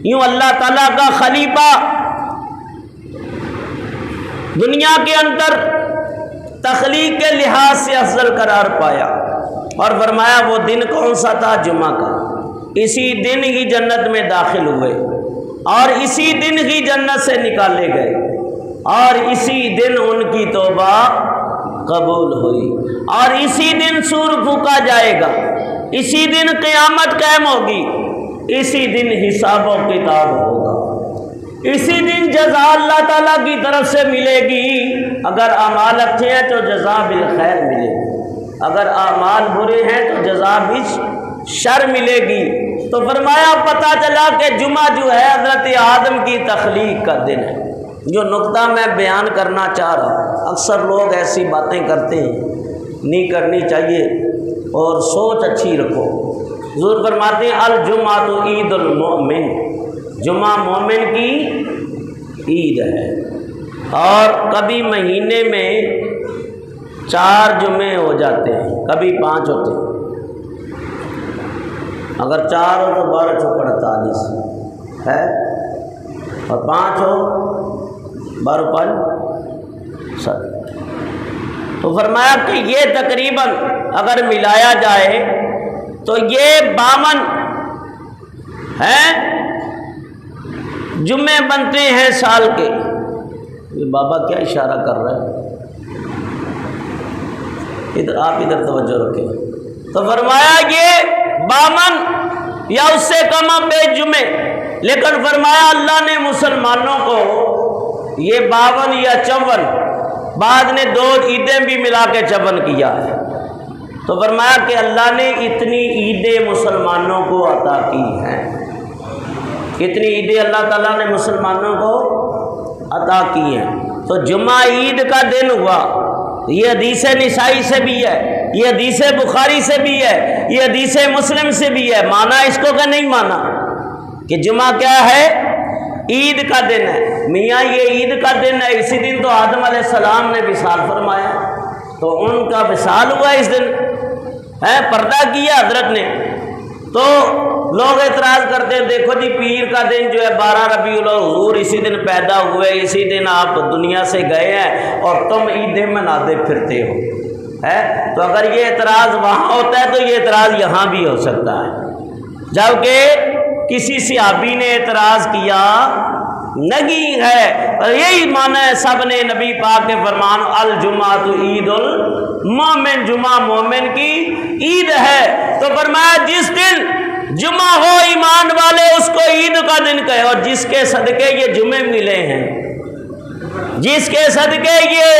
یوں اللہ تعالیٰ کا خلیفہ دنیا کے اندر تخلیق کے لحاظ سے افضل قرار پایا اور فرمایا وہ دن کون سا تھا جمعہ کا اسی دن ہی جنت میں داخل ہوئے اور اسی دن ہی جنت سے نکالے گئے اور اسی دن ان کی توبہ قبول ہوئی اور اسی دن سور پھونکا جائے گا اسی دن قیامت قائم ہوگی اسی دن حساب و کتاب ہوگا اسی دن جزا اللہ تعالیٰ کی طرف سے ملے گی۔ اگر اعمال اچھے ہیں تو جزا بالخیر ملے گی، اگر اعمال برے ہیں تو جزا بالشر ملے گی۔ تو فرمایا پتہ چلا کہ جمعہ جو ہے حضرت آدم کی تخلیق کا دن ہے۔ جو نقطہ میں بیان کرنا چاہ رہا ہوں، اکثر لوگ ایسی باتیں کرتے ہیں، نہیں کرنی چاہیے، اور سوچ اچھی رکھو۔ حضور فرماتے ہیں الجمعۃ عید المؤمن، جمعہ مومن کی عید ہے۔ اور کبھی مہینے میں 4 جمعے ہو جاتے ہیں، کبھی 5 ہوتے ہیں۔ اگر 4 ہو تو 12 چوک 48 ہے، اور 5 ہو 12 5 7۔ تو فرمایا کہ یہ تقریباً اگر ملایا جائے تو یہ 52 ہیں جمعے بنتے ہیں سال کے۔ یہ بابا کیا اشارہ کر رہا ہے؟ ادھر آپ ادھر توجہ رکھیں۔ تو فرمایا یہ 52 یا اس سے کم بے جمعے، لیکن فرمایا اللہ نے مسلمانوں کو یہ 52 یا 54، بعد نے 2 عیدیں بھی ملا کے 54 کیا ہے۔ تو فرمایا کہ اللہ نے اتنی عیدیں مسلمانوں کو عطا کی ہیں، کتنی عیدیں اللہ تعالیٰ نے مسلمانوں کو عطا کی ہیں۔ تو جمعہ عید کا دن ہوا، یہ حدیث نسائی سے بھی ہے، یہ حدیث بخاری سے بھی ہے، یہ حدیث مسلم سے بھی ہے۔ مانا اس کو کہ نہیں مانا کہ جمعہ کیا ہے؟ عید کا دن ہے۔ میاں یہ عید کا دن ہے، اسی دن تو آدم علیہ السلام نے وصال فرمایا، تو ان کا وصال ہوا اس دن ہے، پردہ کیا حضرت نے۔ تو لوگ اعتراض کرتے ہیں دیکھو جی پیر کا دن جو ہے 12 ربیع الاول، حضور اسی دن پیدا ہوئے، اسی دن آپ دنیا سے گئے ہیں، اور تم عیدیں مناتے پھرتے ہو ہے۔ تو اگر یہ اعتراض وہاں ہوتا ہے تو یہ اعتراض یہاں بھی ہو سکتا ہے۔ جبکہ کسی صحابی نے اعتراض کیا نہیں ہے، اور یہی معنی ہے سب نے نبی پاک کے فرمان الجمعۃ عید المومن، جمعہ مومن کی عید ہے۔ تو فرمایا جس دن جمعہ ہو ایمان والے اس کو عید کا دن کہے، اور جس کے صدقے یہ جمعے ملے ہیں، جس کے صدقے یہ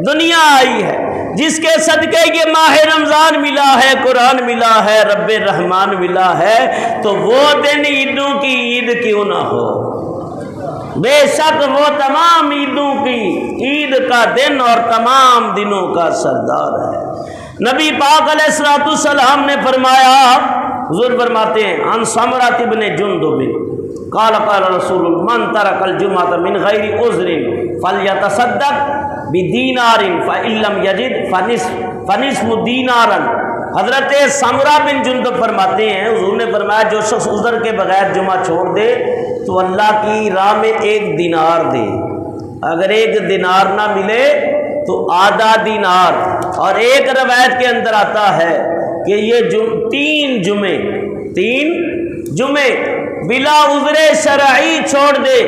دنیا آئی ہے، جس کے صدقے یہ ماہ رمضان ملا ہے، قرآن ملا ہے، رب الرحمن ملا ہے، تو وہ دن عیدوں کی عید کیوں نہ ہو؟ بے شک وہ تمام عیدوں کی عید کا دن اور تمام دنوں کا سردار ہے۔ نبی پاک علیہ السلام نے فرمایا، حضور فرماتے ہیں عن سمرہ بن جندب قال قال رسول من ترک الجمعۃ من غیر عذر فلیتصدق بدینار فإن لم یجد فنصف دینارا۔ حضرت سمرہ بن جندب فرماتے ہیں، حضور نے فرمایا جو شخص عذر کے بغیر جمعہ چھوڑ دے تو اللہ کی راہ میں 1 دینار دے، اگر 1 دینار نہ ملے تو آدھا دینار۔ اور ایک روایت کے اندر آتا ہے کہ یہ 3 جمعے بلا عذر شرعی چھوڑ دے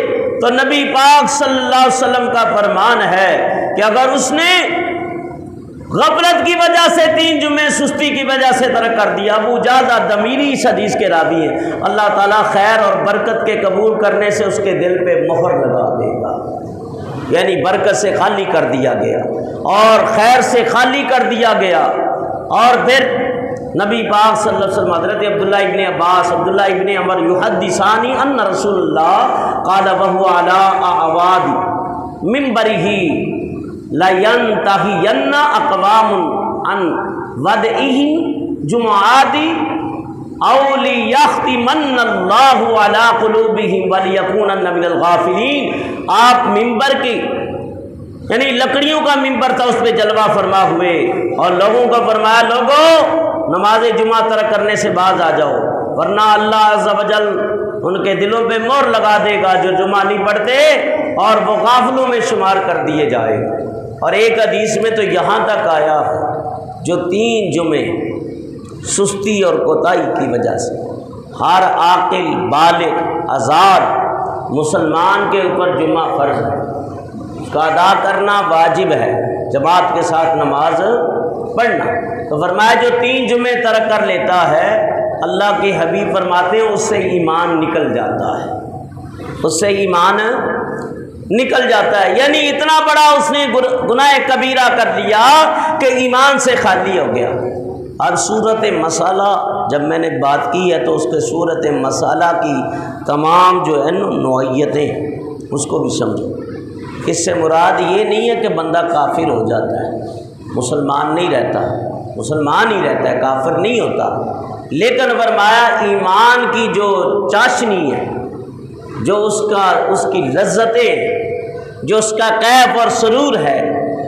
تو نبی پاک صلی اللہ علیہ وسلم کا فرمان ہے کہ اگر اس نے غفلت کی وجہ سے 3 جمعے سستی کی وجہ سے ترک کر دیا، ابو جادہ دمیری اس حدیث کے راوی ہیں، اللہ تعالیٰ خیر اور برکت کے قبول کرنے سے اس کے دل پہ مہر لگا دے گا، یعنی برکت سے خالی کر دیا گیا اور خیر سے خالی کر دیا گیا۔ اور پھر نبی پاک صلی اللہ علیہ وسلم حضرت عبداللہ ابن عباس، عبداللہ ابن عمر یحدثانی ان رسول اللہ قال وهو على اعواد منبرہ لَيَنْتَهِيَنَّ أَقْوَامٌ عَنْ وَدْعِهِمْ جُمُعَاتِ أَوْ لِيَخْتِمَنَّ اللَّهُ عَلَىٰ قُلُوبِهِمْ وَلِيَكُونَنَّ مِنَ الْغَافِلِينَ۔ آپ منبر کی یعنی لکڑیوں کا منبر تھا، اس پہ جلوہ فرما ہوئے اور لوگوں کو فرمایا لوگوں نماز جمعہ ترک کرنے سے باز آ جاؤ، ورنہ اللہ عز و جل ان کے دلوں پہ مہر لگا دے گا جو جمعہ نہیں پڑھتے، اور وہ غافلوں میں شمار کر دیے جائے۔ اور ایک حدیث میں تو یہاں تک آیا جو 3 جمعے سستی اور کوتاہی کی وجہ سے ہر عاقل بالغ آزاد مسلمان کے اوپر جمعہ فرض ہے، اس کا ادا کرنا واجب ہے، جماعت کے ساتھ نماز پڑھنا۔ تو فرمایا جو 3 جمعے ترک کر لیتا ہے، اللہ کے حبیب فرماتے ہیں اس سے ایمان نکل جاتا ہے۔ اس سے ایمان نکل جاتا ہے، یعنی اتنا بڑا اس نے گناہ کبیرہ کر لیا کہ ایمان سے خالی ہو گیا۔ اور صورت مسالہ جب میں نے بات کی ہے تو اس کے صورت مسالہ کی تمام جو ہے نوعیتیں اس کو بھی سمجھو۔ اس سے مراد یہ نہیں ہے کہ بندہ کافر ہو جاتا ہے، مسلمان نہیں رہتا، مسلمان ہی رہتا ہے، کافر نہیں ہوتا، لیکن فرمایا ایمان کی جو چاشنی ہے، جو اس کی لذتیں، جو اس کا کیف اور سرور ہے،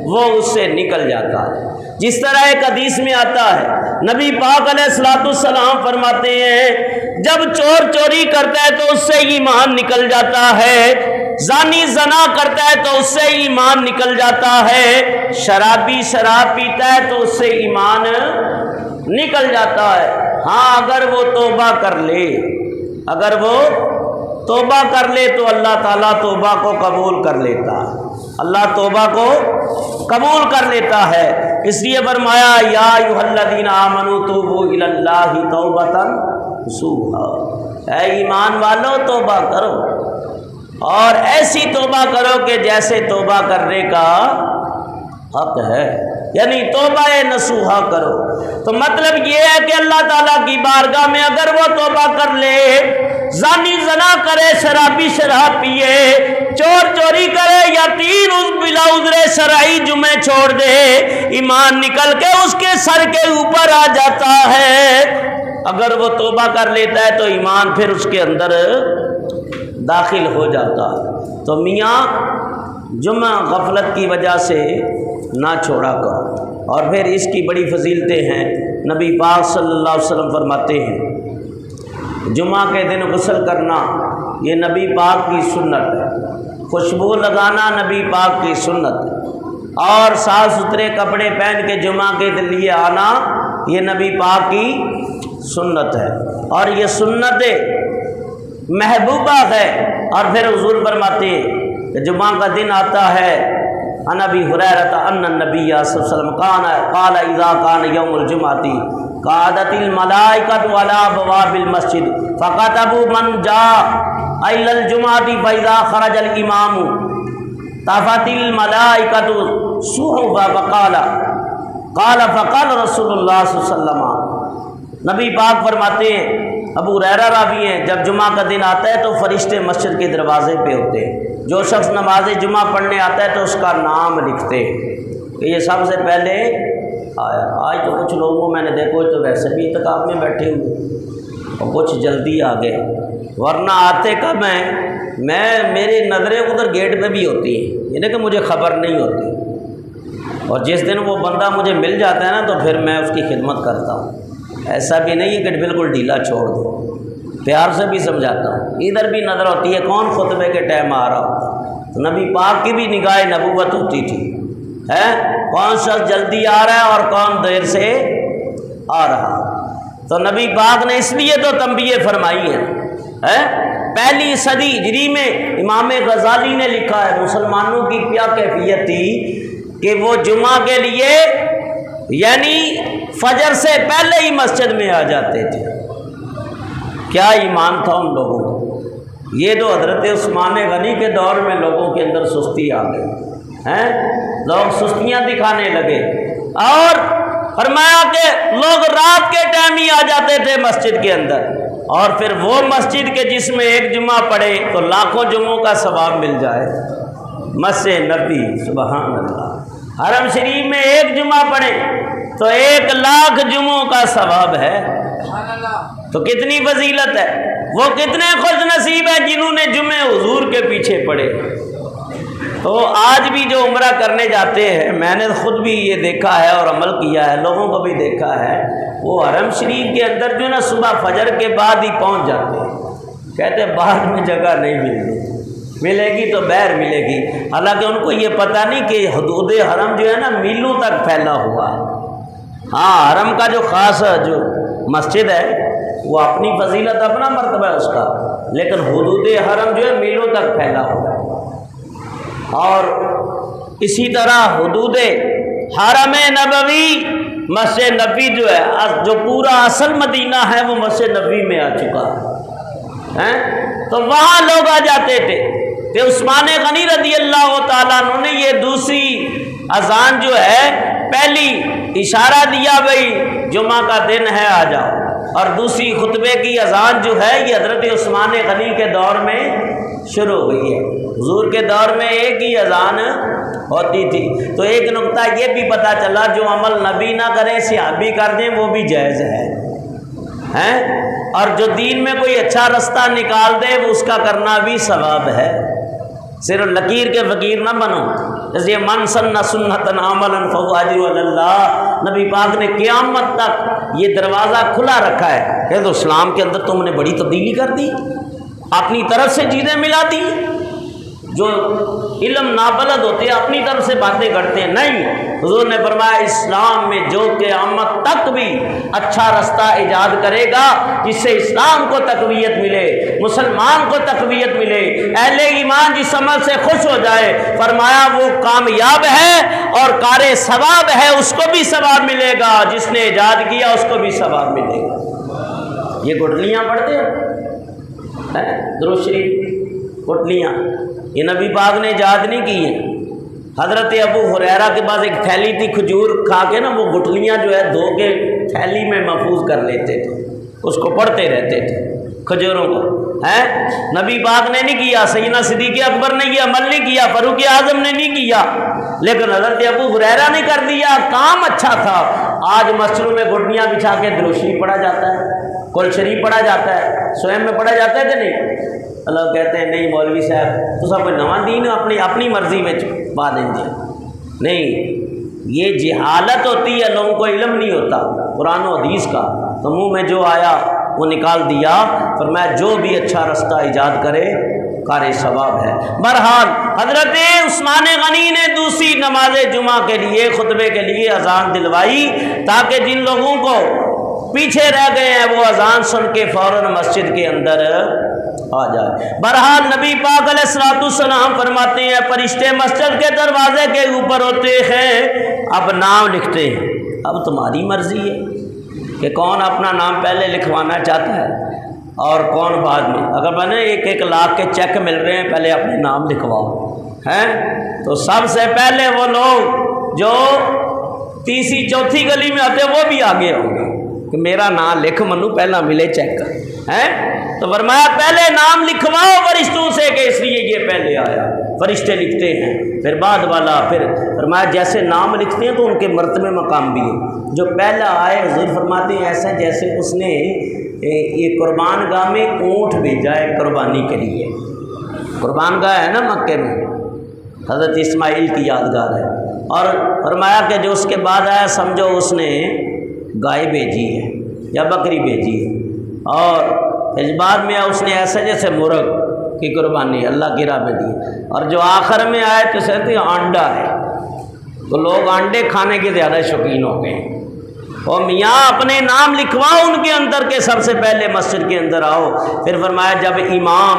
وہ اس سے نکل جاتا ہے۔ جس طرح ایک حدیث میں آتا ہے، نبی پاک علیہ الصلوۃ والسلام فرماتے ہیں جب چور چوری کرتا ہے تو اس سے ایمان نکل جاتا ہے، زانی زنا کرتا ہے تو اس سے ایمان نکل جاتا ہے، شرابی شراب پیتا ہے تو اس سے ایمان نکل جاتا ہے۔ ہاں اگر وہ توبہ کر لے، اگر وہ توبہ کر لے تو اللہ تعالیٰ توبہ کو قبول کر لیتا ہے، اللہ توبہ کو قبول کر لیتا ہے۔ اس لیے فرمایا یا ایھا الذین آمنوا توبوا الی اللہ توبۃ نصوحا، اے ایمان والو توبہ کرو، اور ایسی توبہ کرو کہ جیسے توبہ کرنے کا حق ہے، یعنی توبہ نصوحا کرو۔ تو مطلب یہ ہے کہ اللہ تعالیٰ کی بارگاہ میں اگر وہ توبہ کر لے، زانی زنا کرے، شرابی شراب پیے، چور چوری کرے، یا 3 بلا عذر شرعی جمعے چھوڑ دے، ایمان نکل کے اس کے سر کے اوپر آ جاتا ہے۔ اگر وہ توبہ کر لیتا ہے تو ایمان پھر اس کے اندر داخل ہو جاتا ہے۔ تو میاں جمعہ غفلت کی وجہ سے نہ چھوڑا کرو۔ اور پھر اس کی بڑی فضیلتیں ہیں، نبی پاک صلی اللہ علیہ وسلم فرماتے ہیں جمعہ کے دن غسل کرنا یہ نبی پاک کی سنت ہے، خوشبو لگانا نبی پاک کی سنت ہے، اور صاف ستھرے کپڑے پہن کے جمعہ کے لیے آنا یہ نبی پاک کی سنت ہے، اور یہ سنت محبوبہ ہے۔ اور پھر حضور فرماتے ہیں کہ جمعہ کا دن آتا ہے، عن ابی ہریرہ ان النبی صلی اللہ علیہ وسلم قال اذا کان یوم الجمعۃ قعدت الملائکۃ علی ابواب المسجد فكتبوا من جاء الى الجمعۃ فاذا خرج الامام طفت الملائکۃ صحفا فقال رسول اللہ صلی اللہ علیہ وسلم، نبی پاک فرماتے ہیں، ابو ہریرہ راوی ہیں، جب جمعہ کا دن آتا ہے تو فرشتے مسجد کے دروازے پہ ہوتے ہیں، جو شخص نماز جمعہ پڑھنے آتا ہے تو اس کا نام لکھتے ہیں کہ یہ سب سے پہلے آیا۔ آج تو کچھ لوگوں میں نے دیکھو تو ویسے بھی اعتکاف میں بیٹھے ہوئے اور کچھ جلدی آ گئے، ورنہ آتے کب ہیں، میری نظریں ادھر گیٹ پہ بھی ہوتی ہیں، یعنی کہ مجھے خبر نہیں ہوتی، اور جس دن وہ بندہ مجھے مل جاتا ہے نا تو پھر میں اس کی خدمت کرتا ہوں۔ ایسا بھی نہیں ہے کہ بالکل ڈھیلا چھوڑ دو، پیار سے بھی سمجھاتا ہوں، ادھر بھی نظر ہوتی ہے کون خطبے کے ٹائم آ رہا ہوتا، تو نبی پاک کی بھی نگاہ نبوت ہوتی تھی، ہے کون شخص جلدی آ رہا ہے اور کون دیر سے آ رہا۔ تو نبی پاک نے اس لیے تو تنبیہ فرمائی ہے۔ پہلی صدی ہجری میں امام غزالی نے لکھا ہے مسلمانوں کی کیا کیفیت تھی کہ وہ جمعہ کے لیے یعنی فجر سے پہلے ہی مسجد میں آ جاتے تھے۔ کیا ایمان تھا ان لوگوں کو۔ یہ تو حضرت عثمان غنی کے دور میں لوگوں کے اندر سستی آ گئی، لوگ سستیاں دکھانے لگے، اور فرمایا کہ لوگ رات کے ٹائم ہی آ جاتے تھے مسجد کے اندر، اور پھر وہ مسجد کے جس میں ایک جمعہ پڑھے تو لاکھوں جمعوں کا ثواب مل جائے۔ مسجد نبی، سبحان اللہ، حرم شریف میں ایک جمعہ پڑھے تو 1,00,000 جمعوں کا ثواب ہے۔ تو کتنی فضیلت ہے، وہ کتنے خوش نصیب ہیں جنہوں نے جمعے حضور کے پیچھے پڑھے۔ تو آج بھی جو عمرہ کرنے جاتے ہیں، میں نے خود بھی یہ دیکھا ہے اور عمل کیا ہے، لوگوں کو بھی دیکھا ہے، وہ حرم شریف کے اندر جو نا صبح فجر کے بعد ہی پہنچ جاتے ہیں، کہتے ہیں بعد میں جگہ نہیں ملے گی تو بہر ملے گی، حالانکہ ان کو یہ پتہ نہیں کہ حدود حرم جو ہے نا میلوں تک پھیلا ہوا ہے۔ ہاں حرم کا جو خاص جو مسجد ہے وہ اپنی فضیلت اپنا مرتبہ ہے اس کا، لیکن حدود حرم جو ہے میلوں تک پھیلا ہوا ہے۔ اور اسی طرح حدود حرم نبوی، مسجد نبوی جو ہے، جو پورا اصل مدینہ ہے وہ مسجد نبوی میں آ چکا ہے۔ تو وہاں لوگ آ جاتے تھے کہ عثمان غنی رضی اللہ تعالیٰ عنہ نے یہ دوسری اذان جو ہے پہلی اشارہ دیا بھائی جمعہ کا دن ہے آ جاؤ، اور دوسری خطبے کی اذان جو ہے یہ حضرت عثمان غنی کے دور میں شروع ہوئی ہے۔ حضور کے دور میں ایک ہی اذان ہوتی تھی۔ تو ایک نقطہ یہ بھی پتہ چلا جو عمل نبی نہ کریں صحابی کر دیں وہ بھی جائز ہے، اور جو دین میں کوئی اچھا رستہ نکال دے وہ اس کا کرنا بھی ثواب ہے۔ صرف لکیر کے فقیر نہ بنو، جیسے من سن سنتا عملا فهو اجر علی اللہ، نبی پاک نے قیامت تک یہ دروازہ کھلا رکھا ہے کہ تو اسلام کے اندر تم نے بڑی تبدیلی کر دی، اپنی طرف سے چیزیں ملا دی۔ جو علم نابلد ہوتے ہیں اپنی طرف سے باتیں کرتے ہیں، نہیں، حضور نے فرمایا اسلام میں جو قیامت تک بھی اچھا رستہ ایجاد کرے گا جس سے اسلام کو تقویت ملے، مسلمان کو تقویت ملے، اہل ایمان جس عمل سے خوش ہو جائے، فرمایا وہ کامیاب ہے اور کار ثواب ہے، اس کو بھی ثواب ملے گا، جس نے ایجاد کیا اس کو بھی ثواب ملے گا۔ یہ گٹلیاں پڑھتے ہیں درود شریف، گٹلیاں یہ نبی پاک نے ایجاد نہیں کی ہیں۔ حضرت ابو ہریرہ کے پاس ایک تھیلی تھی، کھجور کھا کے نا وہ گٹلیاں جو ہے دھو کے تھیلی میں محفوظ کر لیتے تھے، اس کو پڑھتے رہتے تھے کھجوروں کو۔ نبی پاک نے نہیں کیا، سیدنا صدیق اکبر نے یہ عمل نہیں کیا، فاروق اعظم نے نہیں کیا، لیکن حضرت ابو ہریرہ نے کر دیا، کام اچھا تھا۔ آج مسجدوں میں گٹلیاں بچھا کے درود شریف پڑھا جاتا ہے، کل شریف پڑھا جاتا ہے، سویم میں پڑھا جاتا ہے کہ نہیں؟ اللہ کہتے ہیں نہیں مولوی صاحب تو سب کوئی نواں دین اپنی مرضی میں پا دیں گے، نہیں، یہ جہالت ہوتی ہے، لوگوں کو علم نہیں ہوتا قرآن و حدیث کا، تو منہ میں جو آیا وہ نکال دیا۔ فرمایا جو بھی اچھا رستہ ایجاد کرے کار ثواب ہے۔ بہرحال حضرت عثمان غنی نے دوسری نماز جمعہ کے لیے خطبے کے لیے اذان دلوائی تاکہ جن لوگوں کو پیچھے رہ گئے ہیں وہ اذان سن کے فوراً مسجد کے اندر آ جائے۔ بہرحال نبی پاک علیہ الصلوۃ والسلام فرماتے ہیں فرشتے مسجد کے دروازے کے اوپر ہوتے ہیں، اب نام لکھتے ہیں، اب تمہاری مرضی ہے کہ کون اپنا نام پہلے لکھوانا چاہتا ہے اور کون بعد میں۔ اگر میں نے 1-1 لاکھ کے چیک مل رہے ہیں پہلے اپنے نام لکھواؤ ہیں، تو سب سے پہلے وہ لوگ جو تیسری چوتھی گلی میں آتے وہ بھی آگے ہوں گے کہ میرا نام لکھ منو پہلا ملے چیک ہیں۔ تو فرمایا پہلے نام لکھواؤ فرشتوں سے کہ اس لیے یہ پہلے آیا، فرشتے لکھتے ہیں، پھر بعد والا، پھر فرمایا جیسے نام لکھتے ہیں تو ان کے مرتبے مقام بھی ہے، جو پہلا آئے حضور فرماتے ہیں ایسا جیسے اس نے یہ قربان گاہ میں اونٹ بھیجا ہے قربانی کے لیے، قربان گاہ ہے نا مکے میں، حضرت اسماعیل کی یادگار ہے، اور فرمایا کہ جو اس کے بعد آیا سمجھو اس نے گائے بھیجی ہے یا بکری بھیجی ہے، اور اس بعد میں اس نے ایسے جیسے مرغ کی قربانی اللہ کی راہ میں دی، اور جو آخر میں آئے تو کہتے ہیں آنڈا ہے، تو لوگ آنڈے کھانے کے زیادہ شوقین ہو گئے۔ اور میاں اپنے نام لکھواؤ ان کے اندر کے سب سے پہلے مسجد کے اندر آؤ۔ پھر فرمایا جب امام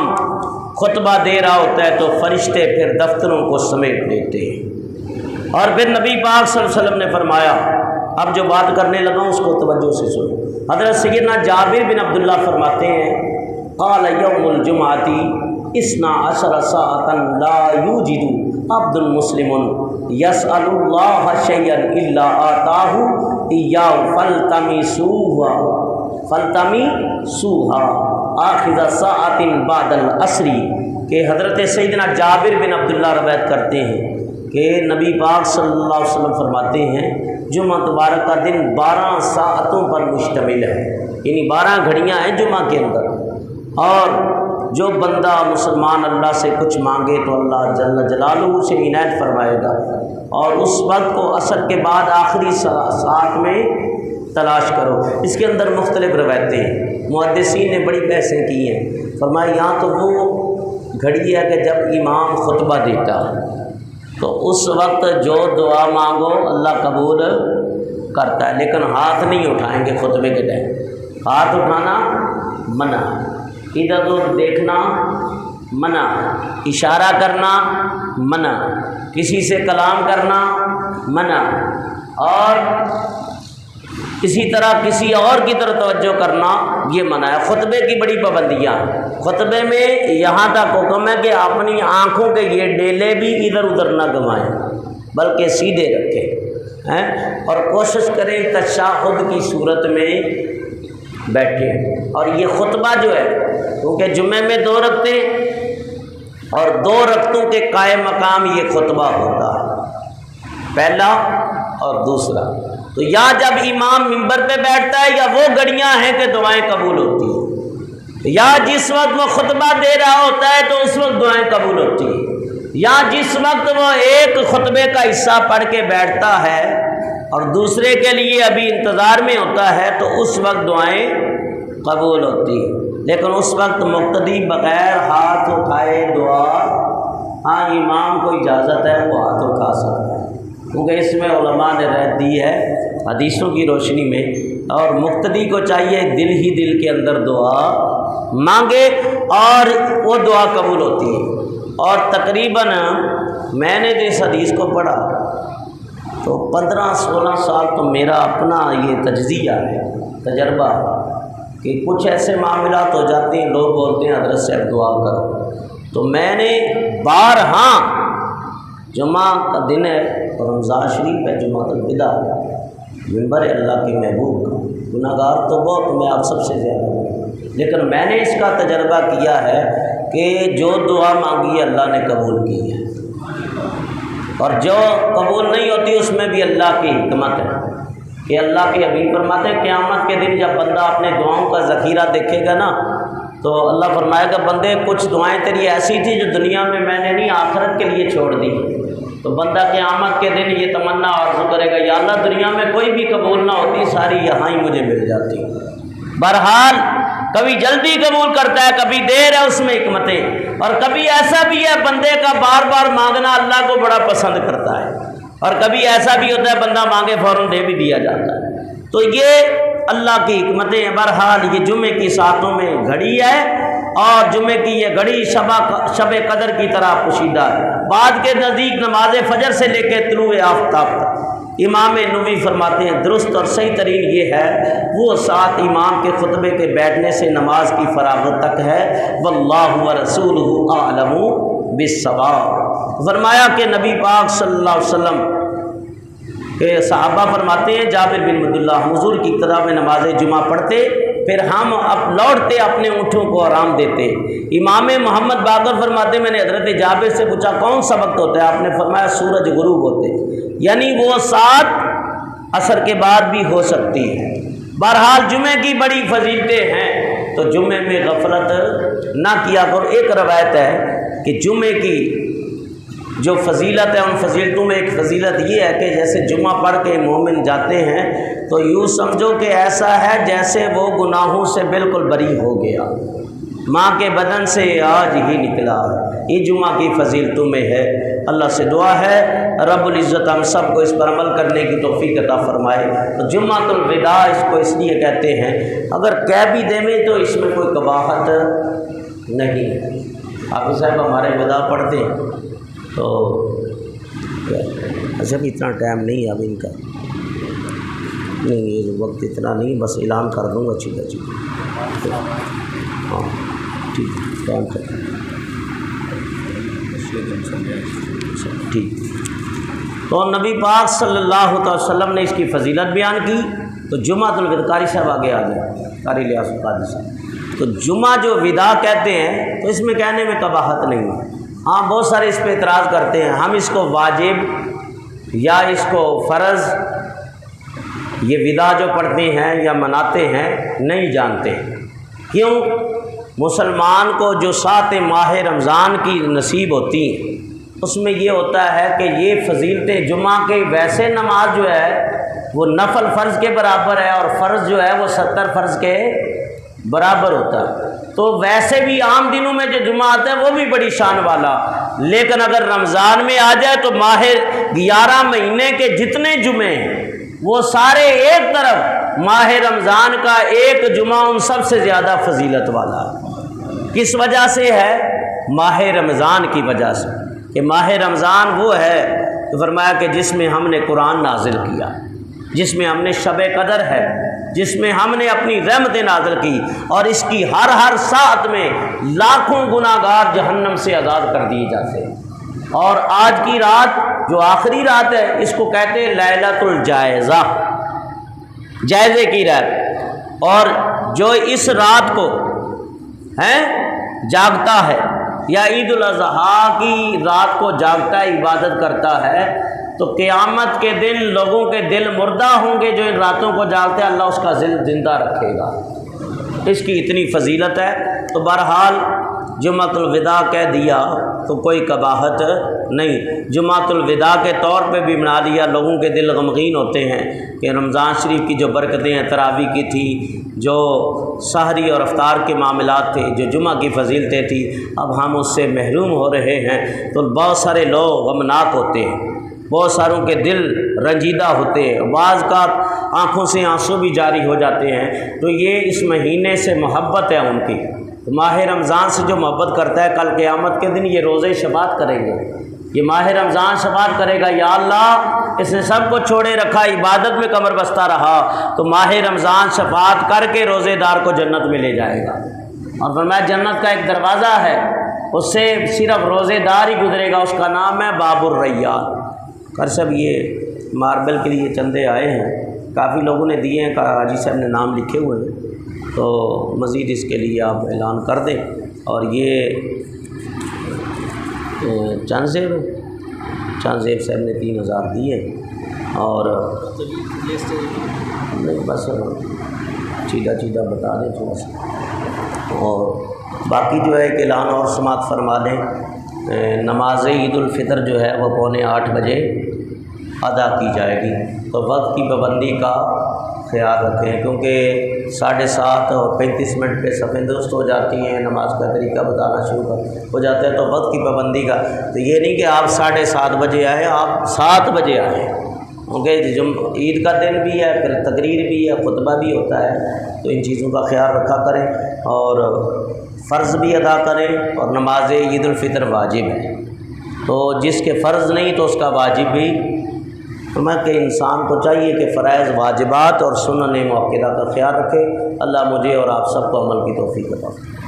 خطبہ دے رہا ہوتا ہے تو فرشتے پھر دفتروں کو سمیٹ لیتے ہیں، اور پھر نبی پاک صلی اللہ علیہ وسلم نے فرمایا، اب جو بات کرنے لگا اس کو توجہ سے سنو۔ حضرت سیدنا جابر بن عبداللہ فرماتے ہیں قال یوم الجمعۃ 12 ساعۃ لا یوجد عبد مسلم یسأل اللہ شیئا الا آتاہ ایاہ فلتمسوها آخذ ساعۃ بعد العصر، کہ حضرت سیدنا جابر بن عبداللہ روایت کرتے ہیں کہ نبی پاک صلی اللہ علیہ وسلم فرماتے ہیں جمعہ مبارک کا دن 12 ساعتوں پر مشتمل ہے، یعنی 12 گھڑیاں ہیں جمعہ کے اندر، اور جو بندہ مسلمان اللہ سے کچھ مانگے تو اللہ جل جلالہ اسے عنایت فرمائے گا، اور اس وقت کو عصر کے بعد آخری ساعت میں تلاش کرو۔ اس کے اندر مختلف روایتیں ہیں، محدثین نے بڑی بحثیں کی ہیں، فرمایا یہاں تو وہ گھڑی ہے کہ جب امام خطبہ دیتا تو اس وقت جو دعا مانگو اللہ قبول کرتا ہے، لیکن ہاتھ نہیں اٹھائیں گے خطبے کے ٹائم، ہاتھ اٹھانا منع، ادھر ادھر دیکھنا منع، اشارہ کرنا منع، کسی سے کلام کرنا منع، اور اسی طرح کسی اور کی طرف توجہ کرنا یہ منع ہے۔ خطبے کی بڑی پابندیاں، خطبے میں یہاں تک حکم ہے کہ اپنی آنکھوں کے یہ ڈیلے بھی ادھر ادھر نہ گمائیں بلکہ سیدھے رکھیں، اور کوشش کریں تشہد کی صورت میں بیٹھے۔ اور یہ خطبہ جو ہے، کیونکہ جمعے میں 2 رکعتیں اور 2 رکعتوں کے قائم مقام یہ خطبہ ہوتا ہے، پہلا اور دوسرا۔ تو یا جب امام ممبر پہ بیٹھتا ہے یا وہ گھڑیاں ہیں کہ دعائیں قبول ہوتی ہیں، یا جس وقت وہ خطبہ دے رہا ہوتا ہے تو اس وقت دعائیں قبول ہوتی ہیں، یا جس وقت وہ ایک خطبے کا حصہ پڑھ کے بیٹھتا ہے اور دوسرے کے لیے ابھی انتظار میں ہوتا ہے تو اس وقت دعائیں قبول ہوتی ہیں۔ لیکن اس وقت مقتدی بغیر ہاتھ اٹھائے دعا، ہاں امام کو اجازت ہے وہ ہاتھ اٹھا سکتا ہے، کیونکہ اس میں علماء نے رائے دی ہے حدیثوں کی روشنی میں، اور مقتدی کو چاہیے دل ہی دل کے اندر دعا مانگے اور وہ دعا قبول ہوتی ہے۔ اور تقریباً میں نے جو اس حدیث کو پڑھا تو 15-16 سال تو میرا اپنا یہ تجزیہ ہے، تجربہ، کہ کچھ ایسے معاملات ہو جاتے ہیں لوگ بولتے ہیں حضرت صاحب دعا کرو، تو میں نے بارہا، جمعہ کا دن ہے، رمضان شریف ہے، جمعہ الوداع، ممبر اللہ کے محبوب کا، گناہ گار تو بہت، میں آپ سب سے زیادہ ہوں، لیکن میں نے اس کا تجربہ کیا ہے کہ جو دعا مانگی ہے اللہ نے قبول کی ہے، اور جو قبول نہیں ہوتی اس میں بھی اللہ کی حکمت ہے، کہ اللہ کے حبیب فرماتے ہیں قیامت کے دن جب بندہ اپنے دعاؤں کا ذخیرہ دیکھے گا نا تو اللہ فرمائے گا بندے کچھ دعائیں تیری ایسی تھی جو دنیا میں نے نہیں آخرت کے لیے چھوڑ دی، تو بندہ قیامت کے دن یہ تمنا آرزو کرے گا یا اللہ دنیا میں کوئی بھی قبول نہ ہوتی، ساری یہاں ہی مجھے مل جاتی۔ بہرحال کبھی جلدی قبول کرتا ہے، کبھی دیر ہے، اس میں حکمتیں، اور کبھی ایسا بھی ہے بندے کا بار بار مانگنا اللہ کو بڑا پسند کرتا ہے، اور کبھی ایسا بھی ہوتا ہے بندہ مانگے فوراً دے بھی دیا جاتا ہے، تو یہ اللہ کی حکمتیں ہیں۔ بہرحال یہ جمعے کی ساعتوں میں گھڑی ہے، اور جمعے کی یہ گھڑی شب قدر کی طرح پوشیدہ ہے۔ بعد کے نزدیک نماز فجر سے لے کے طلوع آفتاب تک امام نووی فرماتے ہیں درست اور صحیح ترین یہ ہے وہ ساتھ امام کے خطبے کے بیٹھنے سے نماز کی فراغت تک ہے، واللہ ورسولہ اعلم بالصواب۔ فرمایا کہ نبی پاک صلی اللہ علیہ وسلم کہ صحابہ فرماتے ہیں جابر بن عبداللہ حضور کی ابتدا میں نماز جمعہ پڑھتے، پھر ہم اب لوٹتے اپنے اونٹوں کو آرام دیتے۔ امام محمد باقر فرماتے میں نے حضرت جابر سے پوچھا کون سا وقت ہوتا ہے؟ آپ نے فرمایا سورج غروب ہوتے، یعنی وہ سات عصر کے بعد بھی ہو سکتی ہے۔ بہرحال جمعے کی بڑی فضیلتیں ہیں تو جمعے میں غفلت نہ کیا کرو۔ ایک روایت ہے کہ جمعے کی جو فضیلت ہے ان فضیلتوں میں ایک فضیلت یہ ہے کہ جیسے جمعہ پڑھ کے مومن جاتے ہیں تو یوں سمجھو کہ ایسا ہے جیسے وہ گناہوں سے بالکل بری ہو گیا، ماں کے بدن سے آج ہی نکلا۔ یہ جمعہ کی فضیلتوں میں ہے۔ اللہ سے دعا ہے رب العزت ہم سب کو اس پر عمل کرنے کی توفیق عطا فرمائے۔ تو جمعۃ الوداع اس کو اس لیے کہتے ہیں، اگر کہہ بھی دیں تو اس میں کوئی قباحت نہیں ہے۔ حافظ صاحب ہمارے وداع پڑھتے ہیں تو اچھا بھی اتنا ٹائم نہیں ہے اب ان کا، نہیں یہ وقت اتنا نہیں، بس اعلان کر دوں گا۔ ٹھیک ہے ہاں ٹھیک ہے ٹائم کر ٹھیک۔ تو نبی پاک صلی اللہ علیہ وسلم نے اس کی فضیلت بیان کی۔ تو جمعۃ الوداع، قاری صاحب آگے آ جائیں، قاری لیاس قادری صاحب۔ تو جمعہ جو وداع کہتے ہیں تو اس میں کہنے میں قباحت نہیں ہے۔ ہاں بہت سارے اس پہ اعتراض کرتے ہیں، ہم اس کو واجب یا اس کو فرض یہ وداع جو پڑھتے ہیں یا مناتے ہیں نہیں جانتے۔ کیوں؟ مسلمان کو جو سات ماہ رمضان کی نصیب ہوتی ہیں اس میں یہ ہوتا ہے کہ یہ فضیلتیں جمعہ کے ویسے نماز جو ہے وہ نفل فرض کے برابر ہے اور فرض جو ہے وہ 70 فرض کے برابر ہوتا ہے۔ تو ویسے بھی عام دنوں میں جو جمعہ آتا ہے وہ بھی بڑی شان والا، لیکن اگر رمضان میں آ جائے تو ماہ 11 مہینے کے جتنے جمعے ہیں وہ سارے ایک طرف، ماہ رمضان کا ایک جمعہ ان سب سے زیادہ فضیلت والا۔ کس وجہ سے ہے؟ ماہ رمضان کی وجہ سے، کہ ماہ رمضان وہ ہے کہ فرمایا کہ جس میں ہم نے قرآن نازل کیا، جس میں ہم نے شب قدر ہے، جس میں ہم نے اپنی رحمت نازل کی، اور اس کی ہر ساعت میں لاکھوں گناہگار جہنم سے آزاد کر دیے جاتے ہیں۔ اور آج کی رات جو آخری رات ہے، اس کو کہتے ہیں لیلۃ الجائزہ، جائزے کی رات۔ اور جو اس رات کو جاگتا ہے، یا عید الاضحیٰ کی رات کو جاگتا ہے، عبادت کرتا ہے، تو قیامت کے دن لوگوں کے دل مردہ ہوں گے جو ان راتوں کو جاگتے ہیں، اللہ اس کا دل زندہ رکھے گا۔ اس کی اتنی فضیلت ہے۔ تو بہرحال جمعۃ الوداع کہہ دیا تو کوئی قباحت نہیں، جمعۃ الوداع کے طور پہ بھی بنا دیا۔ لوگوں کے دل غمگین ہوتے ہیں کہ رمضان شریف کی جو برکتیں ہیں، تراویح کی تھی، جو سحری اور افطار کے معاملات تھے، جو جمعہ کی فضیلتیں تھیں، اب ہم اس سے محروم ہو رہے ہیں، تو بہت سارے لوگ غمناک ہوتے ہیں، بہت ساروں کے دل رنجیدہ ہوتے ہیں، بعض کا آنکھوں سے آنسو بھی جاری ہو جاتے ہیں۔ تو یہ اس مہینے سے محبت ہے ان کی، ماہ رمضان سے جو محبت کرتا ہے، کل قیامت کے دن یہ روزے شفاعت کریں گے، یہ ماہ رمضان شفاعت کرے گا، یا اللہ اس نے سب کو چھوڑے رکھا، عبادت میں کمر بستہ رہا، تو ماہ رمضان شفاعت کر کے روزے دار کو جنت میں لے جائے گا۔ اور فرمایا جنت کا ایک دروازہ ہے، اس سے صرف روزے دار ہی گزرے گا، اس کا نام ہے باب الریان۔ کر سب یہ ماربل کے لیے چندے آئے ہیں، کافی لوگوں نے دیے ہیں، حاجی صاحب نے نام لکھے ہوئے ہیں، تو مزید اس کے لیے آپ اعلان کر دیں۔ اور یہ چند زیب صاحب نے 3000 دیے، اور نہیں بس چیدہ بتا دیں تھوڑا سا، اور باقی جو ہے کہ اعلان اور سماعت فرما دیں۔ نماز عید الفطر جو ہے وہ 7:45 بجے ادا کی جائے گی، تو وقت کی پابندی کا خیال رکھیں، کیونکہ 7:30 اور 35 منٹ پہ صفیں درست ہو جاتی ہیں، نماز کا طریقہ بتانا شروع ہو جاتا ہے، تو وقت کی پابندی کا تو یہ نہیں کہ آپ 7:30 بجے آئیں، آپ 7 بجے آئیں، کیونکہ عید کا دن بھی ہے، پھر تقریر بھی ہے، خطبہ بھی ہوتا ہے، تو ان چیزوں کا خیال رکھا کریں، اور فرض بھی ادا کریں، اور نماز عید الفطر واجب ہے، تو جس کے فرض نہیں تو اس کا واجب بھی، کہ انسان کو چاہیے کہ فرائض، واجبات اور سنن مؤکدہ کا خیال رکھے۔ اللہ مجھے اور آپ سب کو عمل کی توفیق عطا فرمائے۔